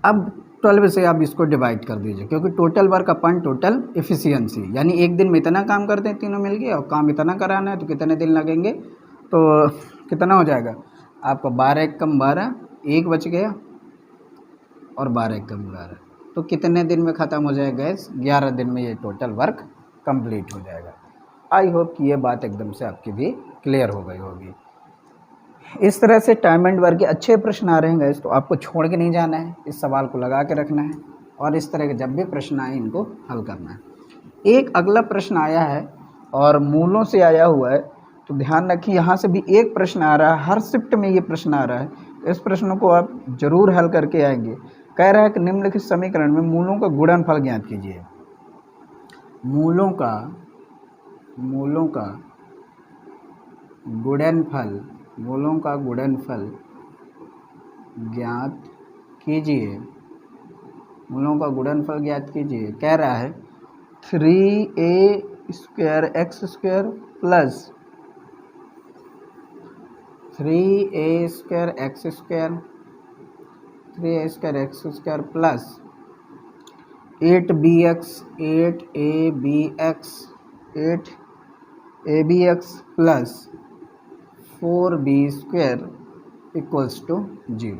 अब 12 से आप इसको डिवाइड कर दीजिए, क्योंकि टोटल वर्क अपन टोटल एफिशिएंसी, यानी एक दिन में इतना काम करते हैं तीनों मिलके और काम इतना कराना है तो कितने दिन लगेंगे? तो कितना हो जाएगा आपका? 12 एक कम 12, 1 बच गया, और 12 एक कम 12, तो कितने दिन में ख़त्म हो जाएगा गैस? 11 दिन में ये टोटल वर्क कंप्लीट हो जाएगा। आई होप कि ये बात एकदम से आपकी भी क्लियर हो गई होगी। इस तरह से टाइम एंड वर्क के अच्छे प्रश्न आ रहे हैं गैस, तो आपको छोड़ के नहीं जाना है, इस सवाल को लगा के रखना है, और इस तरह के जब भी प्रश्न आए इनको हल करना है। एक अगला प्रश्न आया है और मूलों से आया हुआ है, तो ध्यान रखिए यहाँ से भी एक प्रश्न आ रहा है, हर शिफ्ट में ये प्रश्न आ रहा है। इस प्रश्न को आप जरूर हल करके आएंगे। कह रहा है कि निम्नलिखित समीकरण में मूलों का गुणनफल ज्ञात कीजिए। मूलों का गुणनफल ज्ञात कीजिए। मूलों का गुणनफल ज्ञात कीजिए। कह रहा है 3a² x² plus 3a² x² plus 8abx plus 4b² equals to 0।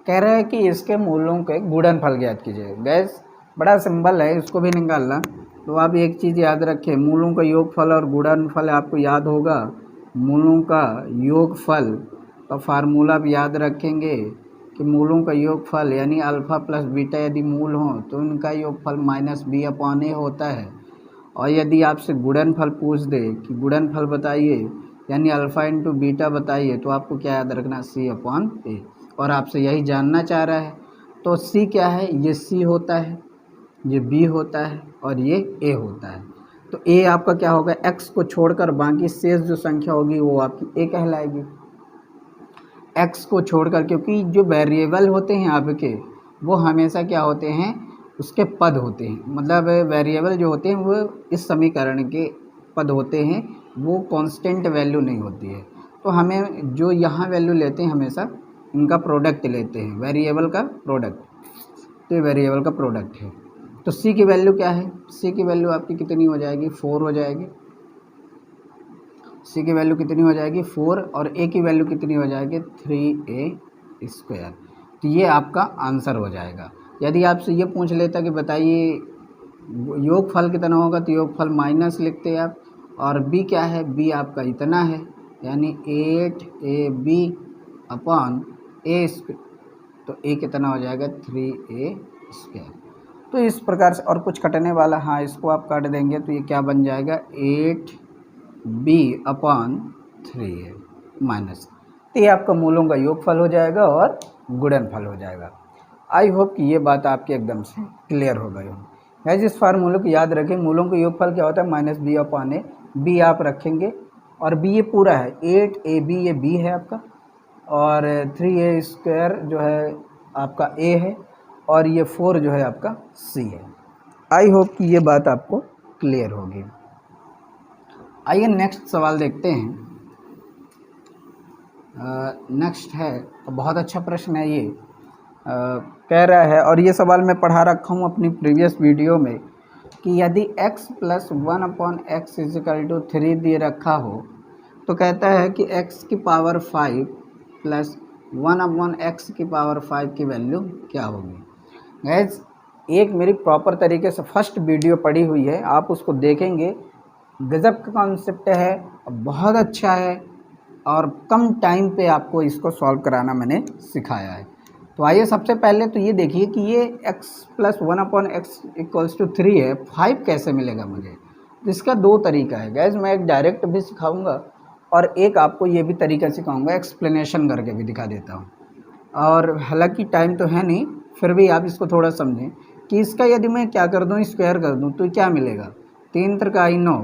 कह रहा है कि इसके मूलों के गुणनफल ज्ञात कीजिए। गैस बड़ा सिंपल है, इसको भी निकालना। तो आप एक चीज़ याद रखें, मूलों का योगफल और गुणनफल आपको याद होगा। मूलों का योगफल का फार्मूला भी याद रखेंगे कि मूलों का योगफल यानी अल्फ़ा प्लस बीटा यदि मूल हों तो इनका योगफल -b/a होता है। और यदि आपसे गुणनफल पूछ दे कि गुणनफल बताइए यानी अल्फ़ा इंटू बीटा बताइए, तो आपको क्या याद रखना? c/a। और आपसे यही जानना चाह रहा है। तो c क्या है? ये c होता है, ये b होता है, और ये a होता है। तो a आपका क्या होगा? x को छोड़कर बाकी शेष जो संख्या होगी वो आपकी a कहलाएगी। x को छोड़कर, क्योंकि जो वेरिएबल होते हैं आपके वो हमेशा क्या होते हैं? उसके पद होते हैं। मतलब वेरिएबल जो होते हैं वो इस समीकरण के पद होते हैं, वो कांस्टेंट वैल्यू नहीं होती है। तो हमें जो यहाँ वैल्यू लेते हैं हमेशा इनका प्रोडक्ट लेते हैं, वेरिएबल का प्रोडक्ट। तो ये वेरिएबल का प्रोडक्ट है। तो c की वैल्यू क्या है? c की वैल्यू आपकी कितनी हो जाएगी? 4 हो जाएगी। c की वैल्यू कितनी हो जाएगी? 4। और a की वैल्यू कितनी हो जाएगी? 3a²। तो ये आपका आंसर हो जाएगा। यदि आपसे ये पूछ लेता कि बताइए योगफल कितना होगा, तो योगफल माइनस लिखते हैं आप। और b क्या है? b आपका इतना है, यानी 8ab/a²। तो a कितना हो जाएगा? 3a²। तो इस प्रकार से, और कुछ कटने वाला, हाँ इसको आप काट देंगे तो ये क्या बन जाएगा 8b/3 है माइनस, तो ये आपका मूलों का योगफल हो जाएगा और गुणनफल हो जाएगा। आई होप कि ये बात आपकी एकदम से क्लियर हो गई हो। गाइस इस फार्मूले को याद रखें, मूलों का योगफल क्या होता है -b/a, b आप रखेंगे और b ये पूरा है 8ab, ये b है आपका, और 3a² जो है आपका a है, और ये 4 जो है आपका c है। आई होप कि ये बात आपको क्लियर होगी। आइए नेक्स्ट सवाल देखते हैं। नेक्स्ट है, बहुत अच्छा प्रश्न है ये। कह रहा है, और ये सवाल मैं पढ़ा रखा हूँ अपनी प्रीवियस वीडियो में, कि यदि x + 1/x = 3 दिए रखा हो तो कहता है कि x की पावर 5 + 1/x की पावर 5 की वैल्यू क्या होगी। गैस एक मेरी प्रॉपर तरीके से फर्स्ट वीडियो पड़ी हुई है, आप उसको देखेंगे, गज़ब का कॉन्सेप्ट है, बहुत अच्छा है, और कम टाइम पे आपको इसको सॉल्व कराना मैंने सिखाया है। तो आइए सबसे पहले तो ये देखिए कि ये x + 1/x = 3 है, 5 कैसे मिलेगा मुझे। तो इसका दो तरीका है गैस, मैं एक डायरेक्ट भी सिखाऊंगा और एक आपको ये भी तरीका सिखाऊंगा, एक्सप्लेनेशन करके भी दिखा देता हूँ। और हालांकि टाइम तो है नहीं, फिर भी आप इसको थोड़ा समझें कि इसका यदि मैं क्या कर दूँ, स्क्वायर कर दूँ तो क्या मिलेगा 3 × 9,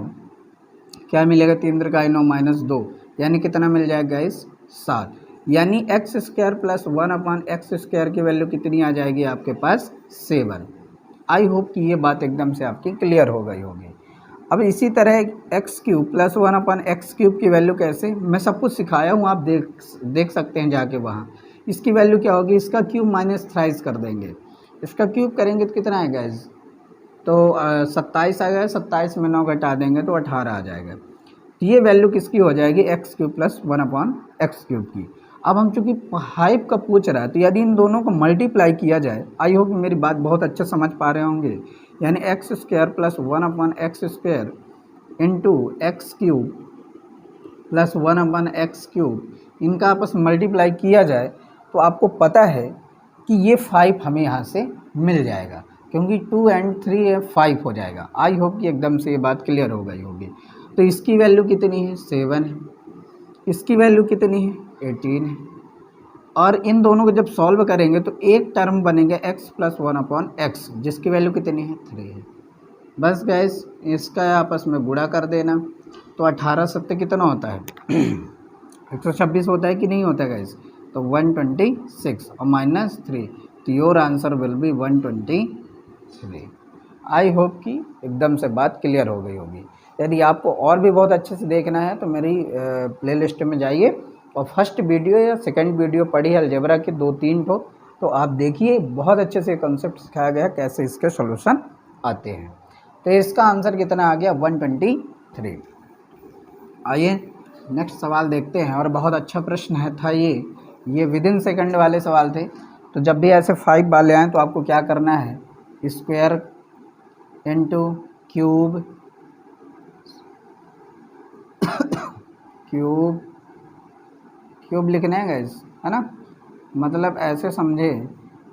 क्या मिलेगा 3 × 9 - 2, यानी कितना मिल जाएगा गाइस 7, यानी x² + 1/x² की वैल्यू कितनी आ जाएगी आपके पास 7। आई होप कि ये बात एकदम से आपकी क्लियर हो गई होगी। अब इसी तरह x³ + 1/x³ की वैल्यू कैसे, मैं सब कुछ सिखाया हूँ, आप देख सकते हैं जाके वहाँ। इसकी वैल्यू क्या होगी, इसका क्यूब माइनस थ्राइस कर देंगे, इसका क्यूब करेंगे तो कितना आएगा गाइस, तो 27 आ गया, 27 में 9 घटा देंगे तो 18 आ जाएगा। तो ये वैल्यू किसकी हो जाएगी x³ + 1/x³ की। अब हम चूँकि 5 का पूछ रहा है, तो यदि इन दोनों को मल्टीप्लाई किया जाए, आई होप मेरी बात बहुत अच्छे समझ पा रहे होंगे, यानी x² + 1/x² into x³ + 1/x³, इनका आपस में मल्टीप्लाई किया जाए तो आपको पता है कि ये 5 हमें यहाँ से मिल जाएगा, क्योंकि 2 और 3 5 हो जाएगा। आई होप कि एकदम से ये बात क्लियर हो गई होगी। तो इसकी वैल्यू कितनी है 7 है, इसकी वैल्यू कितनी है 18 है, और इन दोनों को जब सॉल्व करेंगे तो एक टर्म बनेगा x + 1/x, जिसकी वैल्यू कितनी है 3 है। बस गैस इसका आपस में गुणा कर देना, तो 18 7 कितना होता है 126 होता है कि नहीं होता है गैस, तो 126 और -3, तो your answer will be 123। I hope कि एकदम से बात क्लियर हो गई होगी। यदि आपको और भी बहुत अच्छे से देखना है तो मेरी प्लेलिस्ट में जाइए और फर्स्ट वीडियो या सेकंड वीडियो पढ़ी अलजेब्रा की 2-3 ठो, तो आप देखिए बहुत अच्छे से कॉन्सेप्ट सिखाया गया कैसे इसके सॉल्यूशन आते हैं। तो इसका आंसर कितना आ गया 123। आइए नेक्स्ट सवाल देखते हैं, और बहुत अच्छा प्रश्न है था ये विदिन सेकंड वाले सवाल थे। तो जब भी ऐसे 5 वाले आएँ तो आपको क्या करना है, स्क्वायर इंटू क्यूब क्यूब लिखना है गाइस, है ना। मतलब ऐसे समझे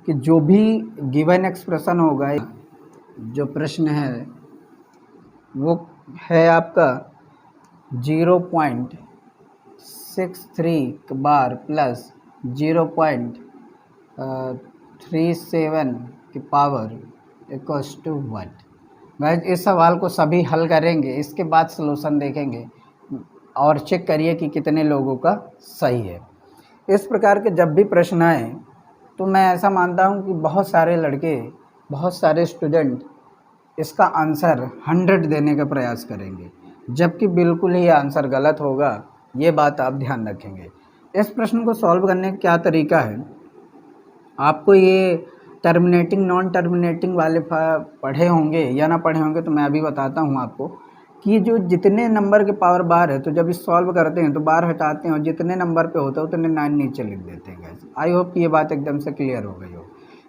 कि जो भी गिवन एक्सप्रेशन होगा, जो प्रश्न है वो है आपका 0.63 बार प्लस 0.37 की पावर इक्वल्स टू 1। गाइस इस सवाल को सभी हल करेंगे, इसके बाद सलूशन देखेंगे और चेक करिए कि कितने लोगों का सही है। इस प्रकार के जब भी प्रश्न आए तो मैं ऐसा मानता हूं कि बहुत सारे लड़के, बहुत सारे स्टूडेंट इसका आंसर 100 देने का प्रयास करेंगे, जबकि बिल्कुल ही आंसर गलत होगा, ये बात आप ध्यान रखेंगे। इस प्रश्न को सॉल्व करने का क्या तरीका है, आपको ये टर्मिनेटिंग नॉन टर्मिनेटिंग वाले पढ़े होंगे या ना पढ़े होंगे, तो मैं अभी बताता हूँ आपको कि जो जितने नंबर के पावर बार है, तो जब इस सॉल्व करते हैं तो बार हटाते हैं और जितने नंबर पे होता है उतने 9 नीचे लिख देते हैं गाइस। आई होप कि ये बात एकदम से क्लियर हो गई हो।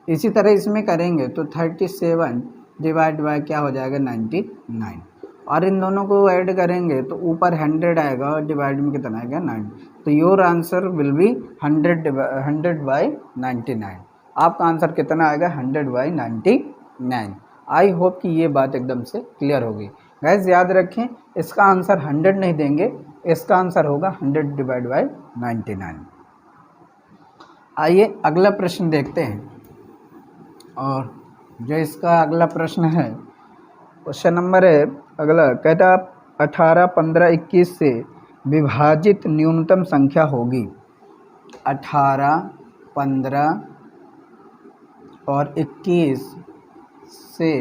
इसी तरह इसमें करेंगे तो 37 डिवाइड बाय क्या हो जाएगा 99, और इन दोनों को ऐड करेंगे तो ऊपर 100 आएगा और डिवाइड में कितना आएगा 9, तो योर आंसर विल बी 100/99। आपका आंसर कितना आएगा 100/99। 9। आई होप कि ये बात एकदम से क्लियर होगी। गाइस याद रखें, इसका आंसर 100 नहीं देंगे, इसका आंसर होगा 100 डिवाइड बाई 99। आइए अगला प्रश्न देखते हैं। और जो इसका अगला प्रश्न है, क्वेश्चन नंबर है अगला, कहता 18, 15, 21 से विभाजित न्यूनतम संख्या होगी। 18, 15 और 21 से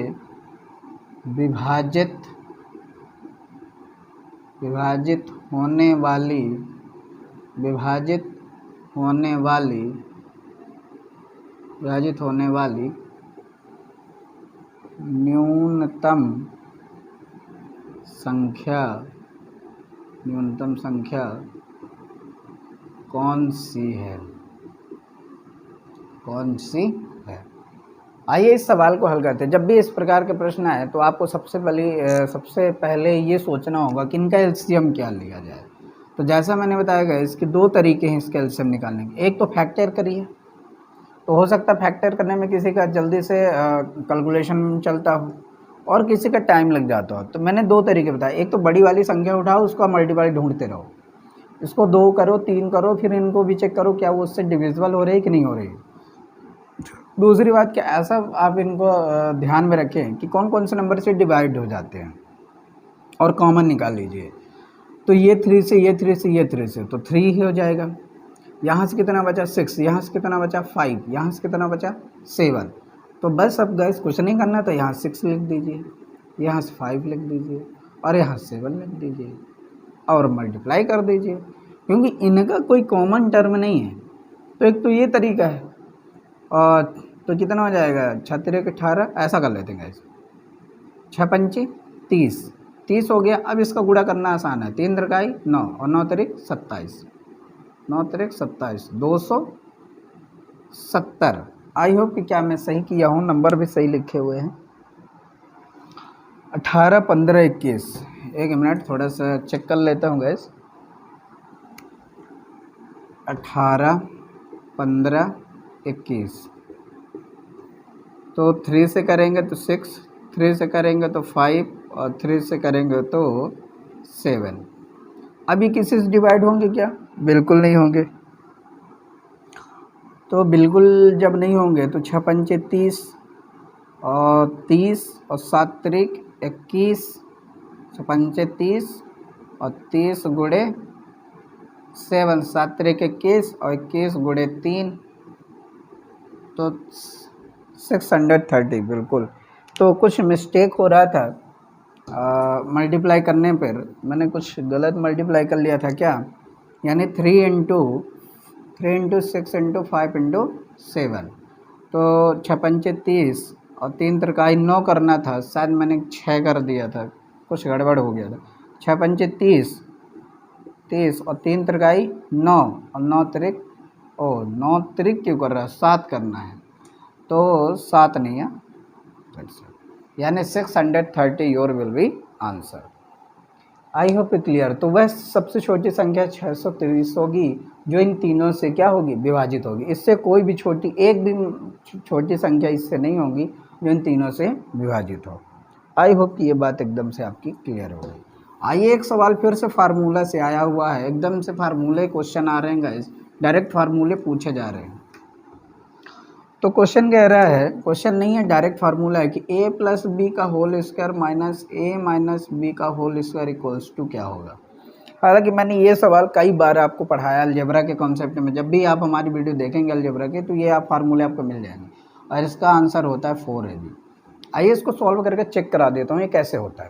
विभाजित होने वाली न्यूनतम संख्या कौन सी है? आइए इस सवाल को हल करते हैं। जब भी इस प्रकार के प्रश्न आए तो आपको सबसे पहले ये सोचना होगा कि इनका एलसीएम क्या लिया जाए। तो जैसा मैंने बताया गया, इसके दो तरीके हैं इसके एलसीएम निकालने के। एक तो फैक्टर करिए, तो हो सकता है फैक्टर करने में किसी का जल्दी से कैलकुलेशन चलता हो और किसी का टाइम लग जाता हो। तो मैंने दो तरीके बताए। एक तो बड़ी वाली संख्या उठाओ, उसका मल्टीप्लाई ढूंढते रहो, इसको 2 करो, 3 करो, फिर इनको भी चेक करो क्या वो उससे डिविजिबल हो रही है कि नहीं हो रही। दूसरी बात क्या, ऐसा आप इनको ध्यान में रखें कि कौन कौन से नंबर से डिवाइड हो जाते हैं और कॉमन निकाल लीजिए। तो ये 3 से, ये 3 से, ये 3 से, तो 3 ही हो जाएगा। यहाँ से कितना बचा 6, यहाँ से कितना बचा 5, यहाँ से कितना बचा 7। तो बस अब गाइस कुछ नहीं करना, तो यहाँ 6 लिख दीजिए, यहाँ से 5 लिख दीजिए और यहाँ 7 लिख दीजिए और मल्टीप्लाई कर दीजिए, क्योंकि इनका कोई कॉमन टर्म नहीं है। तो एक तो ये तरीका है। और तो कितना हो जाएगा 6 3 18, ऐसा कर लेते हैं गाइस। 6 5 30 हो गया। अब इसका गुणा करना आसान है। 3 3 9 और 9 3 27, 9 3 27, 270। आई होप कि क्या मैं सही किया हूँ, नंबर भी सही लिखे हुए हैं। 18 15 21, एक मिनट थोड़ा सा चेक कर लेता हूँ गैस। 18 15 21, तो 3 से करेंगे तो 6, 3 से करेंगे तो 5 और 3 से करेंगे तो 7। अभी किसी से डिवाइड होंगे क्या? बिल्कुल नहीं होंगे। तो बिल्कुल जब नहीं होंगे तो 6 5 30 और 30 और 7 3 21, 6 5 30 और 30 गुणे 7, 7 3 21 और 21 गुणे 3, तो 630 बिल्कुल। तो कुछ मिस्टेक हो रहा था मल्टीप्लाई करने पर, मैंने कुछ गलत मल्टीप्लाई कर लिया था क्या, यानी 3 इंटू 6 इंटू 5 इंटू 7। तो 6 5 30 और 3 3 9 करना था, शायद मैंने 6 कर दिया था, कुछ गड़बड़ हो गया था। 6 5 30 और 3 3 9 और 9 3 9 3 क्यों कर रहा है, 7 करना है, तो 7 नहीं है, यानी 630 your will be answer. I hope clear. तो वह सबसे छोटी संख्या 630 होगी जो इन तीनों से क्या होगी, विभाजित होगी। इससे कोई भी एक भी छोटी संख्या इससे नहीं होगी जो इन तीनों से विभाजित हो। आई होप कि ये बात एकदम से आपकी क्लियर हो गई। आइए एक सवाल फिर से फार्मूला से आया हुआ है, एकदम से फार्मूले क्वेश्चन आ रहे हैं गाइस, डायरेक्ट फार्मूले पूछे जा रहे हैं। तो क्वेश्चन कह रहा है, क्वेश्चन नहीं है डायरेक्ट फार्मूला है कि a प्लस बी का whole square minus a minus B का होल स्क्वायर इक्वल्स टू क्या होगा। हालांकि मैंने ये सवाल कई बार आपको पढ़ाया अलजेब्रा के कॉन्सेप्ट में। जब भी आप हमारी वीडियो देखेंगे अलजेब्रा के, तो ये आप फार्मूले आपको मिल जाएंगे और इसका आंसर होता है 4ab। आइए इसको सॉल्व करके चेक करा देता हूँ ये कैसे होता है।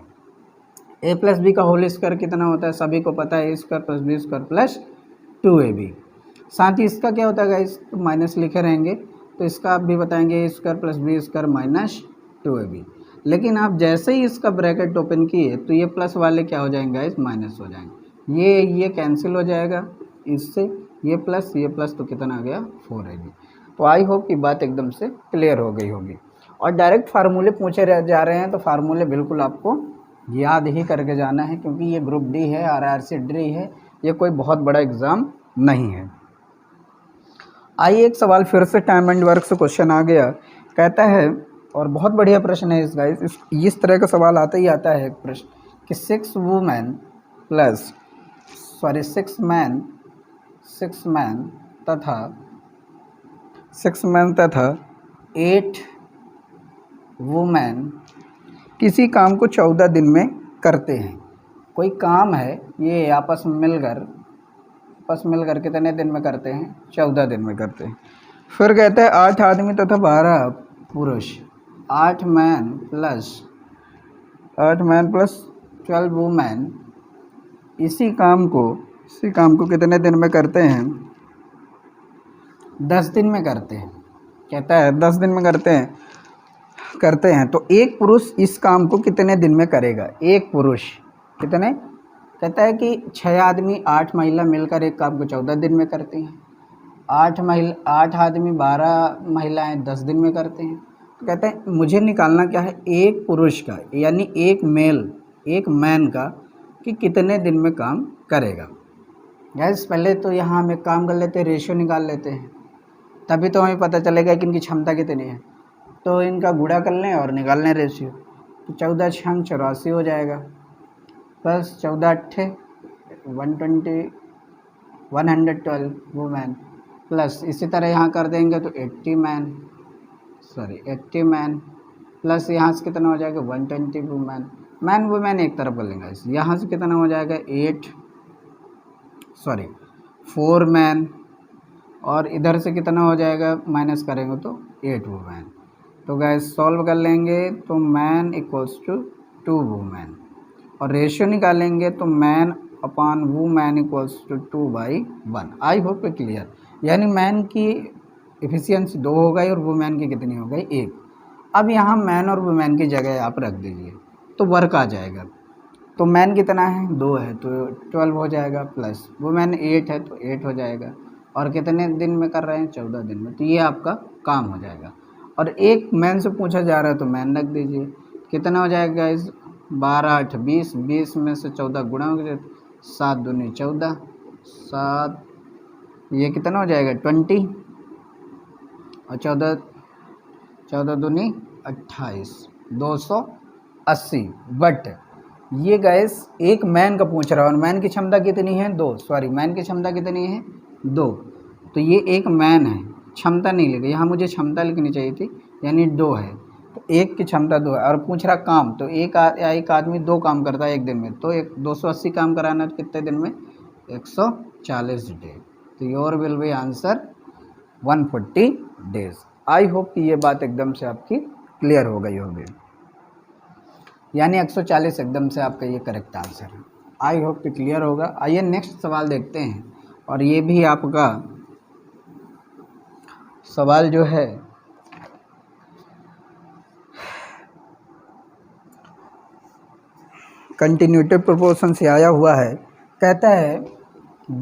a प्लस बी का होल स्क्वायर कितना होता है, सभी को पता है, a square plus B square plus 2ab। साथ ही इसका क्या होता है गाइस, तो माइनस लिखे रहेंगे, तो इसका आप भी बताएंगे a square plus B square minus 2ab। लेकिन आप जैसे ही इसका ब्रैकेट ओपन किए तो ये प्लस वाले क्या हो जाएंगे गाइस, माइनस हो जाएंगे। ये कैंसिल हो जाएगा इससे, ये प्लस तो कितना आ गया 4ab। तो आई होप कि बात एकदम से क्लियर हो गई होगी। और डायरेक्ट फार्मूले पूछे जा रहे हैं तो फार्मूले बिल्कुल आपको याद ही करके जाना है, क्योंकि ये ग्रुप डी है, RRC डी है, ये कोई बहुत बड़ा एग्ज़ाम नहीं है। आइए एक सवाल फिर से टाइम एंड वर्क से क्वेश्चन आ गया, कहता है और बहुत बढ़िया प्रश्न है इस गाइस। इस तरह का सवाल आता ही आता है एक प्रश्न कि 6 वुमेन प्लस सॉरी 6 मैन तथा 8 वुमेन किसी काम को 14 दिन में करते हैं। कोई काम है, ये आपस में मिलकर कितने दिन में करते हैं? 14 दिन में करते हैं। फिर कहते हैं 8 आदमी तथा 12 पुरुष, 8 मैन प्लस 12 वुमेन इसी काम को कितने दिन में करते हैं? 10 दिन में करते हैं। कहता है 10 दिन में करते हैं। तो एक पुरुष इस काम को कितने दिन में करेगा? एक पुरुष कितने? कहता है कि 6 आदमी 8 महिला मिलकर एक काम को 14 दिन में करती हैं। 8 आदमी 12 महिलाएं 10 दिन में करते हैं। तो कहते हैं मुझे निकालना क्या है? एक पुरुष का, यानी एक मैन का कि कितने दिन में काम करेगा। गैस पहले तो यहाँ हम एक काम कर लेते हैं, रेशियो निकाल लेते हैं, तभी तो हमें पता चलेगा कि इनकी क्षमता कितनी है। तो इनका गुणा कर लें और निकाल लें रेशियो। तो 14 6 84 हो जाएगा, प्लस 14 8 112 वुमेन, प्लस इसी तरह यहाँ कर देंगे तो 80 मैन प्लस यहाँ से कितना हो जाएगा? 120 वुमेन एक तरफ कर लेंगे। यहाँ से कितना हो जाएगा? 4 मैन, और इधर से कितना हो जाएगा? माइनस करेंगे तो 8 वुमेन। तो गैस सॉल्व कर लेंगे तो मैन इक्वल्स टू 2 वुमेन, और रेशियो निकालेंगे तो man upon women equals to 2/1। I hope ये क्लियर। यानी मैन की एफिशिएंसी 2 हो गई और वुमेन की कितनी हो गई? 1। अब यहाँ मैन और वुमेन की जगह आप रख दीजिए तो वर्क आ जाएगा। तो मैन कितना है? 2 है तो 12 हो जाएगा, प्लस वुमेन 8 है तो 8 हो जाएगा, और कितने दिन में कर रहे हैं? 14 दिन में। तो ये आपका काम हो जाएगा। और एक मैन से पूछा जा रहा है तो मैन रख दीजिए। कितना हो जाएगा इस 12 8 20 में से 14 गुणा हो गया, 7 दूनी 14, 7 ये कितना हो जाएगा? 20, और 14 दूनी 28, 280। बट ये गैस एक मैन का पूछ रहा है, और मैन की क्षमता कितनी है? 2। मैन की क्षमता कितनी है? 2। तो ये एक मैन है, क्षमता नहीं लिखी, यहाँ मुझे क्षमता लिखनी चाहिए थी, यानी 2 है। तो एक की क्षमता 2 है, और पूछ रहा काम, तो एक आदमी 2 काम करता है एक दिन में, तो 280 काम कराना है कितने दिन में? 140 डे। तो your will be answer 140 days. I hope कि ये बात एकदम से आपकी क्लियर हो गई होगी, यानी 140 एकदम से आपका ये करेक्ट आंसर है। आई होप कि क्लियर होगा। आइए नेक्स्ट सवाल देखते हैं, और ये भी आपका सवाल जो है कंटिन्यूटिव प्रोपोर्शन से आया हुआ है। कहता है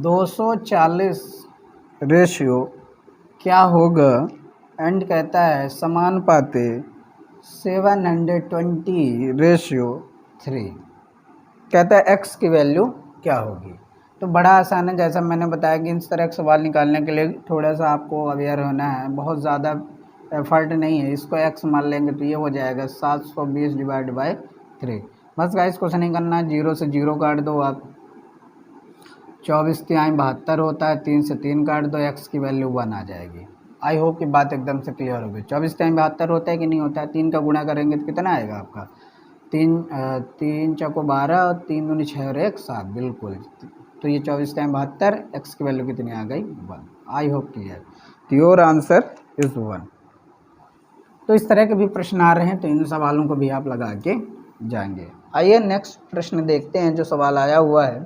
240 रेशियो क्या होगा, एंड कहता है समानुपाते 720 रेशियो 3। कहता है x की वैल्यू क्या होगी। तो बड़ा आसान है, जैसा मैंने बताया कि इस तरह का सवाल निकालने के लिए थोड़ा सा आपको अवेयर होना है, बहुत ज़्यादा एफर्ट नहीं है। इसको x मान लेंगे तो ये हो जाएगा 720 डिवाइड बाई 3। बस गाइस कुछ नहीं करना, 0 से 0 काट दो आप, 24 तिहाई 72 होता है, 3 से 3 काट दो, x की वैल्यू 1 आ जाएगी। आई होप कि बात एकदम से क्लियर होगी। 24 तिहाई 72 होता है कि नहीं होता है? 3 का गुणा करेंगे तो कितना आएगा आपका? 3 चौको 12 और 3 दूनी 6 और 1 7, बिल्कुल। तो ये 24 तिहाई 72, x की वैल्यू कितनी आ गई? 1। I hope clear. तो योर आंसर इज़ 1। तो इस तरह के भी प्रश्न आ रहे हैं, तो इन सवालों को भी आप लगा के जाएंगे। आइए नेक्स्ट प्रश्न देखते हैं जो सवाल आया हुआ है,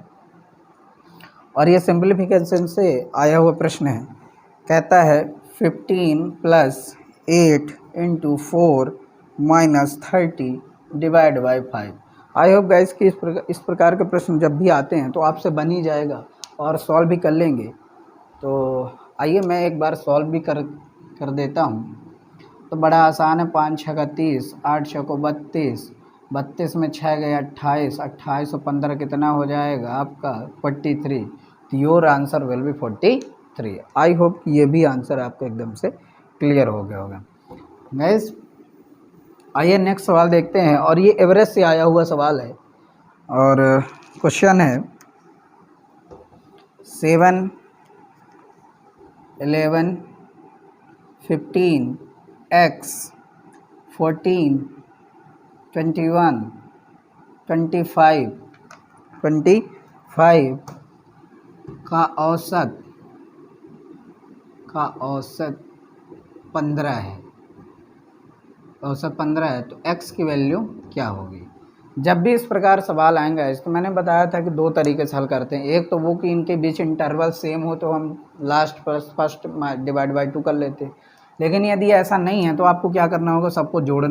और ये सिंप्लीफिकेशन से आया हुआ प्रश्न है। कहता है 15 + 8 × 4 - 30 divide by 5। I hope guys कि इस प्रकार के प्रश्न जब भी आते हैं तो आपसे बन ही जाएगा और सॉल्व भी कर लेंगे। तो आइए मैं एक बार सॉल्व भी कर देता हूँ। तो बड़ा आसान है, 5 × 6 = 30, 8 × 6 = 32, 32 में 6 गए 28, 28 और 15 कितना हो जाएगा आपका? 43। तो your answer will be 43। I hope कि ये भी आंसर आपको एकदम से क्लियर हो गया होगा। गाइस आइए नेक्स्ट सवाल देखते हैं, और ये एवरेज से आया हुआ सवाल है। और क्वेश्चन है 7, 11, 15, x, 14, 21, 25 का औसत 15 है। औसत 15 है तो x की वैल्यू क्या होगी। जब भी इस प्रकार सवाल आएंगे तो मैंने बताया था कि दो तरीके से हल करते हैं। एक तो वो कि इनके बीच इंटरवल सेम हो तो हम लास्ट फर्स्ट डिवाइड बाई 2 कर लेते हैं, लेकिन यदि ऐसा नहीं है तो आपको क्या करना होगा, सबको जोड़ना